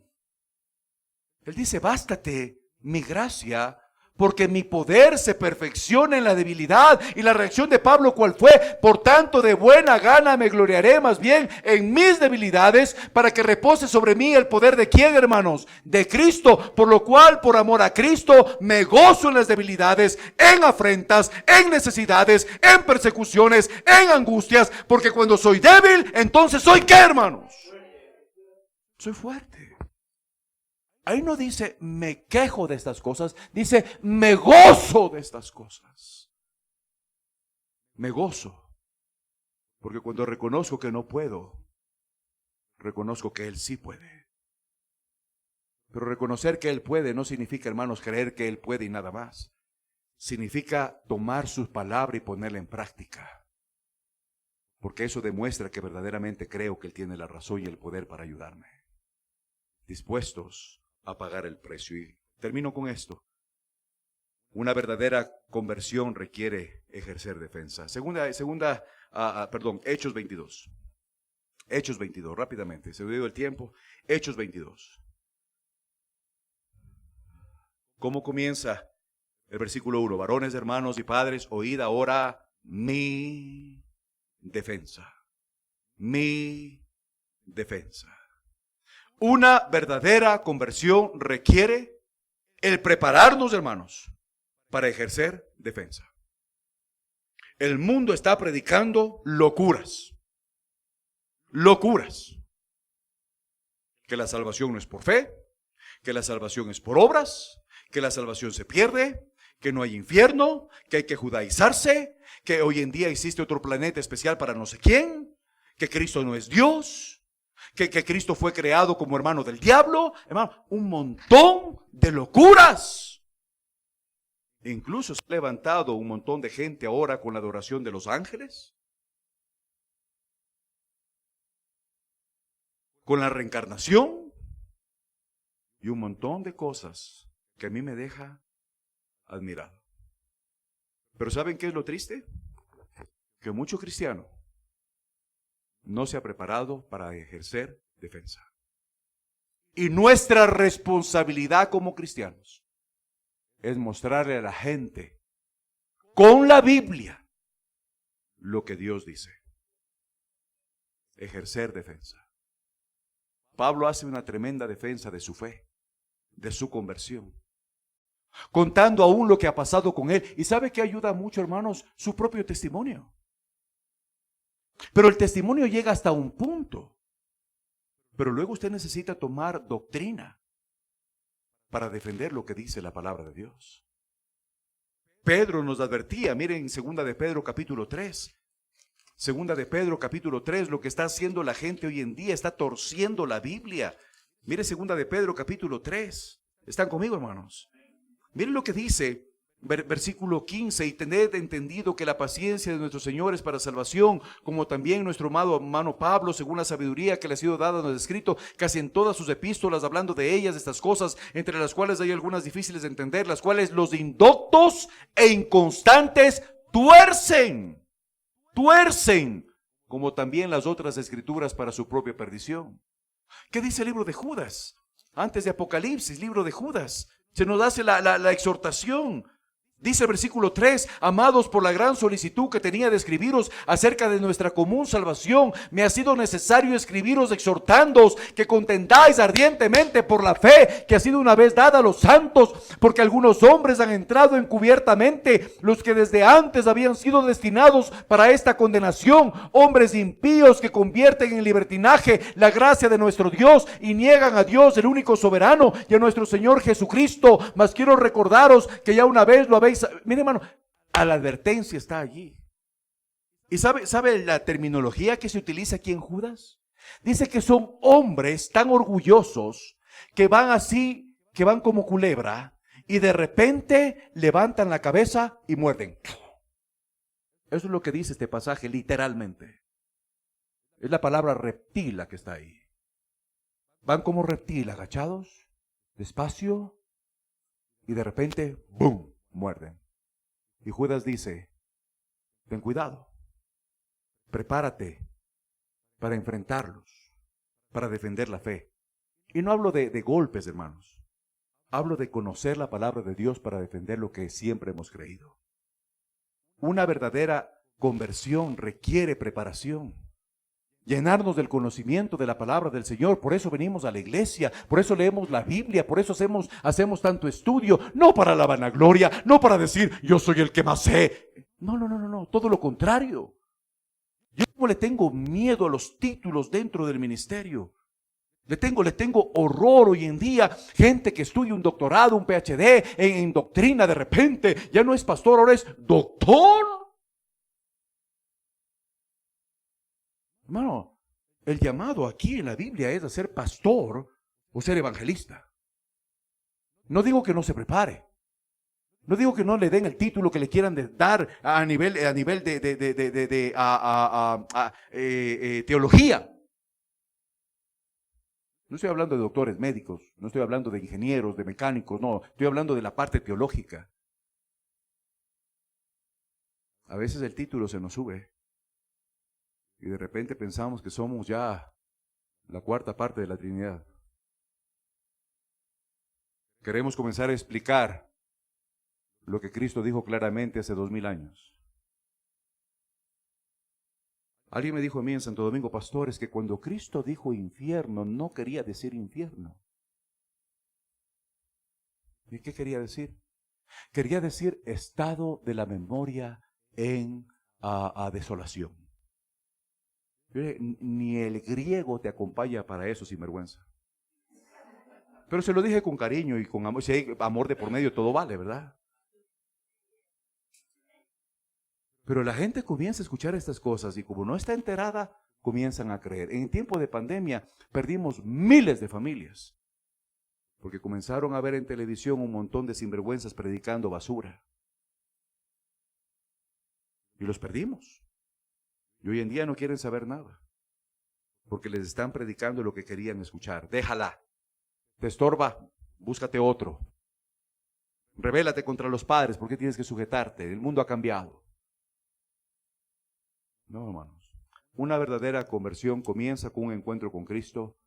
Él dice, bástate mi gracia, porque mi poder se perfecciona en la debilidad. Y la reacción de Pablo, ¿cuál fue? Por tanto, de buena gana me gloriaré más bien en mis debilidades, para que repose sobre mí el poder ¿de quién, hermanos? De Cristo. Por lo cual, por amor a Cristo, me gozo en las debilidades, en afrentas, en necesidades, en persecuciones, en angustias, porque cuando soy débil, entonces ¿soy qué, hermanos? Soy fuerte. Ahí no dice me quejo de estas cosas, dice me gozo de estas cosas. Me gozo, porque cuando reconozco que no puedo, reconozco que Él sí puede. Pero reconocer que Él puede no significa, hermanos, creer que Él puede y nada más. Significa tomar su palabra y ponerla en práctica. Porque eso demuestra que verdaderamente creo que Él tiene la razón y el poder para ayudarme. Dispuestos a pagar el precio. Y termino con esto. Una verdadera conversión requiere ejercer defensa. Hechos 22. Hechos 22, rápidamente. Se me dio el tiempo. Hechos 22. ¿Cómo comienza el versículo 1? Varones, hermanos y padres, oíd ahora mi defensa. Mi defensa. Una verdadera conversión requiere el prepararnos, hermanos, para ejercer defensa. El mundo está predicando locuras. Locuras. Que la salvación no es por fe, que la salvación es por obras, que la salvación se pierde, que no hay infierno, que hay que judaizarse, que hoy en día existe otro planeta especial para no sé quién, que Cristo no es Dios. Que Cristo fue creado como hermano del diablo. Hermano, un montón de locuras. Incluso se ha levantado un montón de gente ahora con la adoración de los ángeles, con la reencarnación y un montón de cosas que a mí me deja admirado. Pero ¿saben qué es lo triste? Que mucho cristiano no se ha preparado para ejercer defensa. Y nuestra responsabilidad como cristianos es mostrarle a la gente con la Biblia lo que Dios dice. Ejercer defensa. Pablo hace una tremenda defensa de su fe, de su conversión, contando aún lo que ha pasado con él. ¿Y sabe qué ayuda mucho, hermanos? Su propio testimonio. Pero el testimonio llega hasta un punto. Pero luego usted necesita tomar doctrina para defender lo que dice la palabra de Dios. Pedro nos advertía, miren, 2 de Pedro capítulo 3. 2 de Pedro capítulo 3, lo que está haciendo la gente hoy en día, está torciendo la Biblia. Mire 2 de Pedro capítulo 3. ¿Están conmigo, hermanos? Miren lo que dice. Versículo 15, y tened entendido que la paciencia de nuestro Señor es para salvación, como también nuestro amado hermano Pablo, según la sabiduría que le ha sido dada, nos ha escrito casi en todas sus epístolas, hablando de ellas, de estas cosas, entre las cuales hay algunas difíciles de entender, las cuales los indoctos e inconstantes tuercen, como también las otras escrituras para su propia perdición. ¿Qué dice el libro de Judas? Antes de Apocalipsis, libro de Judas, se nos hace la exhortación. Dice el versículo 3, amados, por la gran solicitud que tenía de escribiros acerca de nuestra común salvación, me ha sido necesario escribiros exhortándoos que contendáis ardientemente por la fe que ha sido una vez dada a los santos, porque algunos hombres han entrado encubiertamente, los que desde antes habían sido destinados para esta condenación, hombres impíos que convierten en libertinaje la gracia de nuestro Dios y niegan a Dios, el único soberano, y a nuestro Señor Jesucristo. Mas quiero recordaros que ya una vez lo habéis. Mire, hermano, a la advertencia está allí. ¿Y sabe la terminología que se utiliza aquí en Judas? Dice que son hombres tan orgullosos que van así, que van como culebra y de repente levantan la cabeza y muerden. Eso es lo que dice este pasaje literalmente. Es la palabra reptil la que está ahí. Van como reptil, agachados, despacio y de repente, ¡boom!, muerden. Y Judas dice, ten cuidado, prepárate para enfrentarlos, para defender la fe. Y no hablo de golpes, hermanos. Hablo de conocer la palabra de Dios para defender lo que siempre hemos creído. Una verdadera conversión requiere preparación. Llenarnos del conocimiento de la palabra del Señor. Por eso venimos a la iglesia, por eso leemos la Biblia, por eso hacemos tanto estudio. No para la vanagloria, no para decir, yo soy el que más sé. No, todo lo contrario. Yo no le tengo miedo a los títulos dentro del ministerio. Le tengo horror hoy en día. Gente que estudia un doctorado, un PhD en doctrina, de repente ya no es pastor, ahora es doctor. Hermano, el llamado aquí en la Biblia es a ser pastor o ser evangelista. No digo que no se prepare. No digo que no le den el título que le quieran dar a nivel de teología. No estoy hablando de doctores médicos, no estoy hablando de ingenieros, de mecánicos, no, estoy hablando de la parte teológica. A veces el título se nos sube y de repente pensamos que somos ya la cuarta parte de la Trinidad. Queremos comenzar a explicar lo que Cristo dijo claramente hace 2000 años. Alguien me dijo a mí en Santo Domingo, pastores, que cuando Cristo dijo infierno, no quería decir infierno. ¿Y qué quería decir? Quería decir estado de la memoria en desolación. Ni el griego te acompaña para eso, sinvergüenza. Pero se lo dije con cariño y con amor. Si hay amor de por medio, todo vale, ¿verdad? Pero la gente comienza a escuchar estas cosas y como no está enterada, comienzan a creer. En tiempo de pandemia perdimos miles de familias porque comenzaron a ver en televisión un montón de sinvergüenzas predicando basura. Y los perdimos. Y hoy en día no quieren saber nada porque les están predicando lo que querían escuchar. Déjala. Te estorba, búscate otro. Rebélate contra los padres, ¿por qué tienes que sujetarte? El mundo ha cambiado. No, hermanos. Una verdadera conversión comienza con un encuentro con Cristo.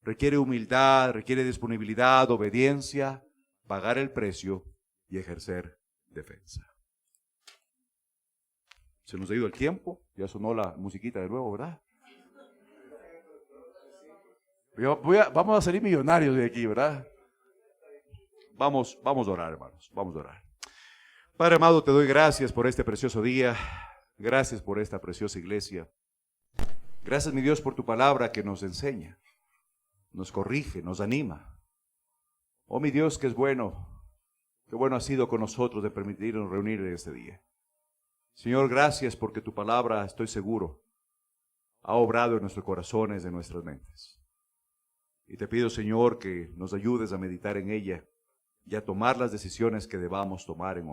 Requiere humildad, requiere disponibilidad, obediencia, pagar el precio y ejercer defensa. Se nos ha ido el tiempo, ya sonó la musiquita de nuevo, ¿verdad? Vamos a salir millonarios de aquí, ¿verdad? Vamos a orar, hermanos, vamos a orar. Padre amado, te doy gracias por este precioso día. Gracias por esta preciosa iglesia. Gracias, mi Dios, por tu palabra que nos enseña, nos corrige, nos anima. Oh, mi Dios, que es bueno, qué bueno ha sido con nosotros de permitirnos reunir en este día. Señor, gracias porque tu palabra, estoy seguro, ha obrado en nuestros corazones, en nuestras mentes. Y te pido, Señor, que nos ayudes a meditar en ella y a tomar las decisiones que debamos tomar en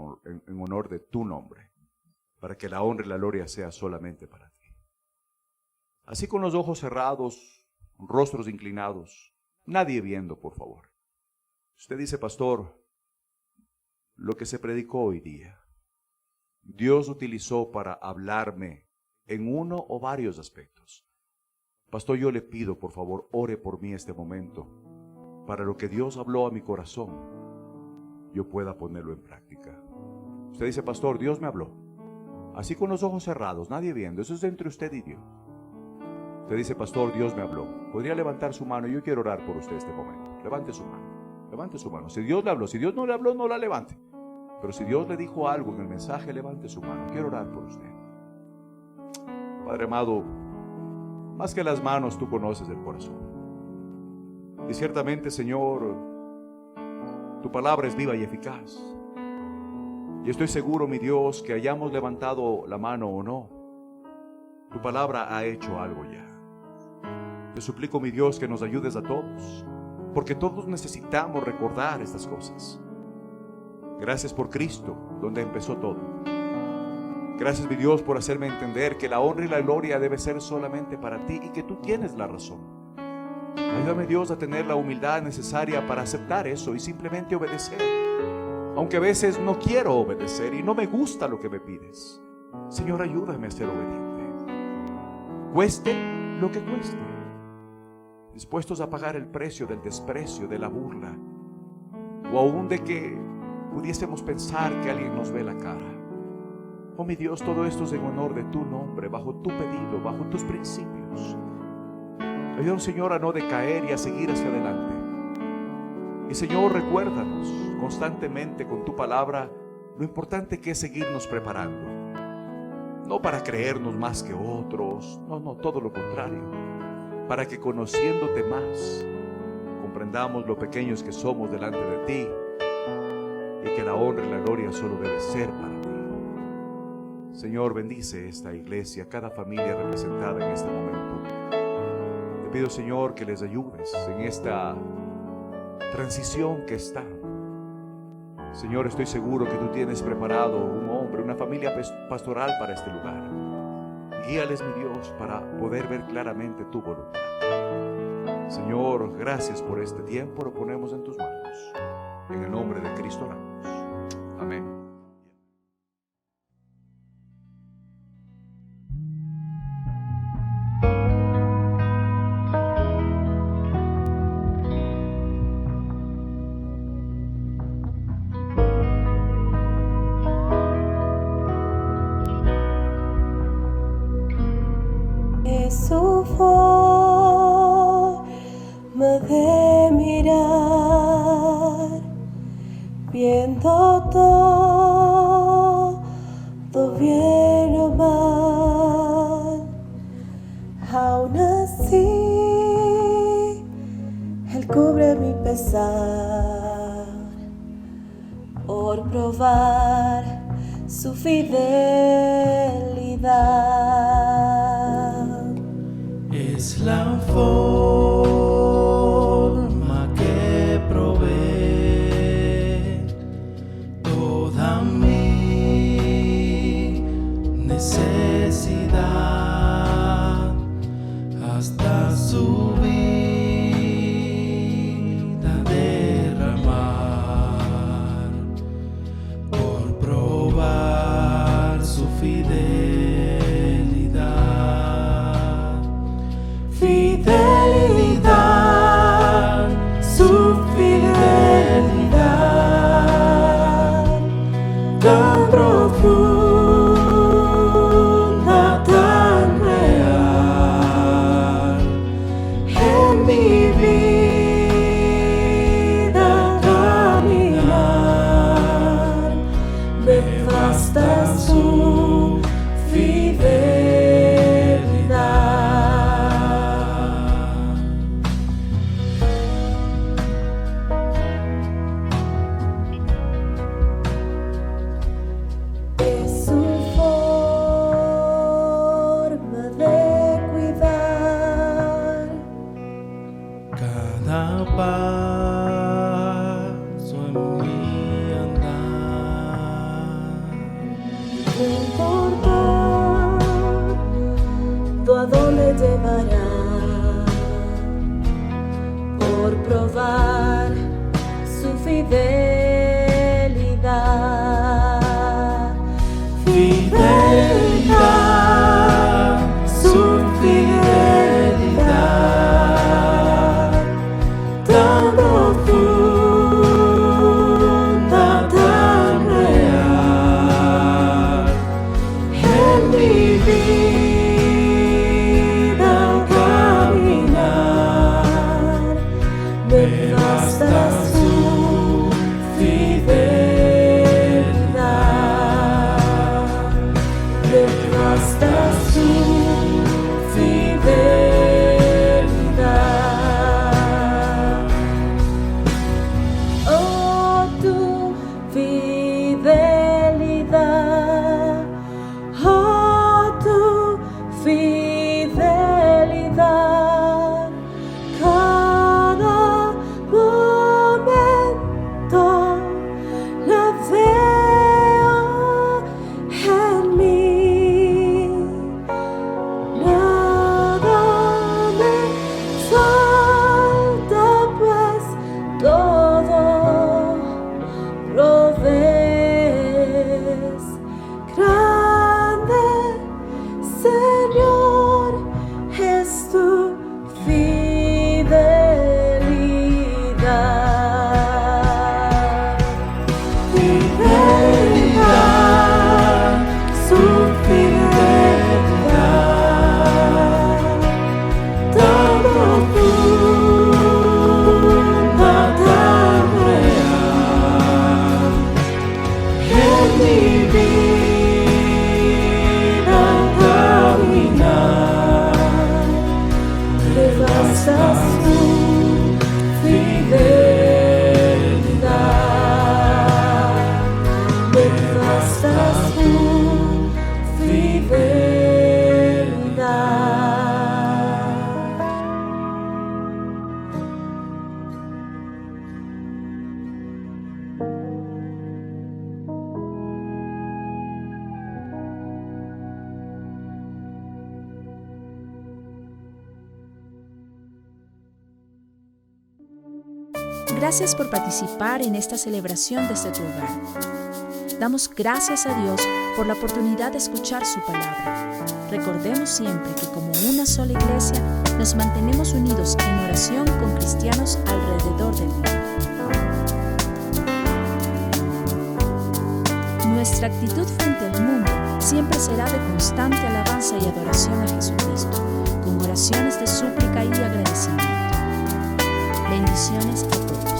honor de tu nombre, para que la honra y la gloria sea solamente para ti. Así con los ojos cerrados, rostros inclinados, nadie viendo, por favor. Usted dice, pastor, lo que se predicó hoy día, Dios utilizó para hablarme en uno o varios aspectos. Pastor, yo le pido, por favor, ore por mí este momento, para lo que Dios habló a mi corazón, yo pueda ponerlo en práctica. Usted dice, pastor, Dios me habló. Así con los ojos cerrados, nadie viendo, eso es entre usted y Dios. Usted dice, pastor, Dios me habló. ¿Podría levantar su mano? Yo quiero orar por usted este momento. Levante su mano, levante su mano. Si Dios le habló, si Dios no le habló, no la levante. Pero si Dios le dijo algo en el mensaje, levante su mano. Quiero orar por usted. Padre amado, más que las manos, tú conoces el corazón. Y ciertamente, Señor, tu palabra es viva y eficaz. Y estoy seguro, mi Dios, que hayamos levantado la mano o no, tu palabra ha hecho algo ya. Te suplico, mi Dios, que nos ayudes a todos, porque todos necesitamos recordar estas cosas. Gracias por Cristo, donde empezó todo. Gracias, mi Dios, por hacerme entender que la honra y la gloria debe ser solamente para ti y que tú tienes la razón. Ayúdame, Dios, a tener la humildad necesaria para aceptar eso y simplemente obedecer. aunque a veces no quiero obedecer y no me gusta lo que me pides. Señor, ayúdame a ser obediente, cueste lo que cueste, dispuestos a pagar el precio del desprecio, de la burla, o aún de que pudiésemos pensar que alguien nos ve la cara. Oh mi Dios, todo esto es en honor de tu nombre, bajo tu pedido, bajo tus principios. Ayúdanos, Señor, a no decaer y a seguir hacia adelante. Y Señor, recuérdanos constantemente con tu palabra lo importante que es seguirnos preparando. No para creernos más que otros, no, todo lo contrario. Para que conociéndote más, comprendamos lo pequeños que somos delante de ti y que la honra y la gloria solo debe ser para ti. Señor, bendice esta iglesia, cada familia representada en este momento. Te pido, Señor, que les ayudes en esta transición que está. Señor, estoy seguro que tú tienes preparado un hombre, una familia pastoral para este lugar. Guíales, mi Dios, para poder ver claramente tu voluntad. Señor, gracias por este tiempo, lo ponemos en tus manos. En el nombre de Cristo oramos. Amén. Su forma de mirar, viendo todo bien o mal, aún así Él cubre mi pesar por probar su fidelidad. Es la forma que provee toda mi necesidad, hasta su vida derramar, por probar su fidelidad. Fidelidad, su fidelidad, tan profunda, tan real, en mi vida caminar, me basta su fidelidad. Cada paso en mi andar, No importa a dónde llevará, por probar su fidelidad. fidelidad, su fidelidad, tan profunda, tan real, en mi vida caminar, me basta su fidelidad, me basta su fidelidad. Oh, tu fidelidad, oh, tu fidelidad, cada momento Gracias por participar en esta celebración desde tu hogar. Damos gracias a Dios por la oportunidad de escuchar su palabra. Recordemos siempre que como una sola iglesia nos mantenemos unidos en oración con cristianos alrededor del mundo. Nuestra actitud frente al mundo siempre será de constante alabanza y adoración a Jesucristo, con oraciones de súplica y agradecimiento. Bendiciones a todos.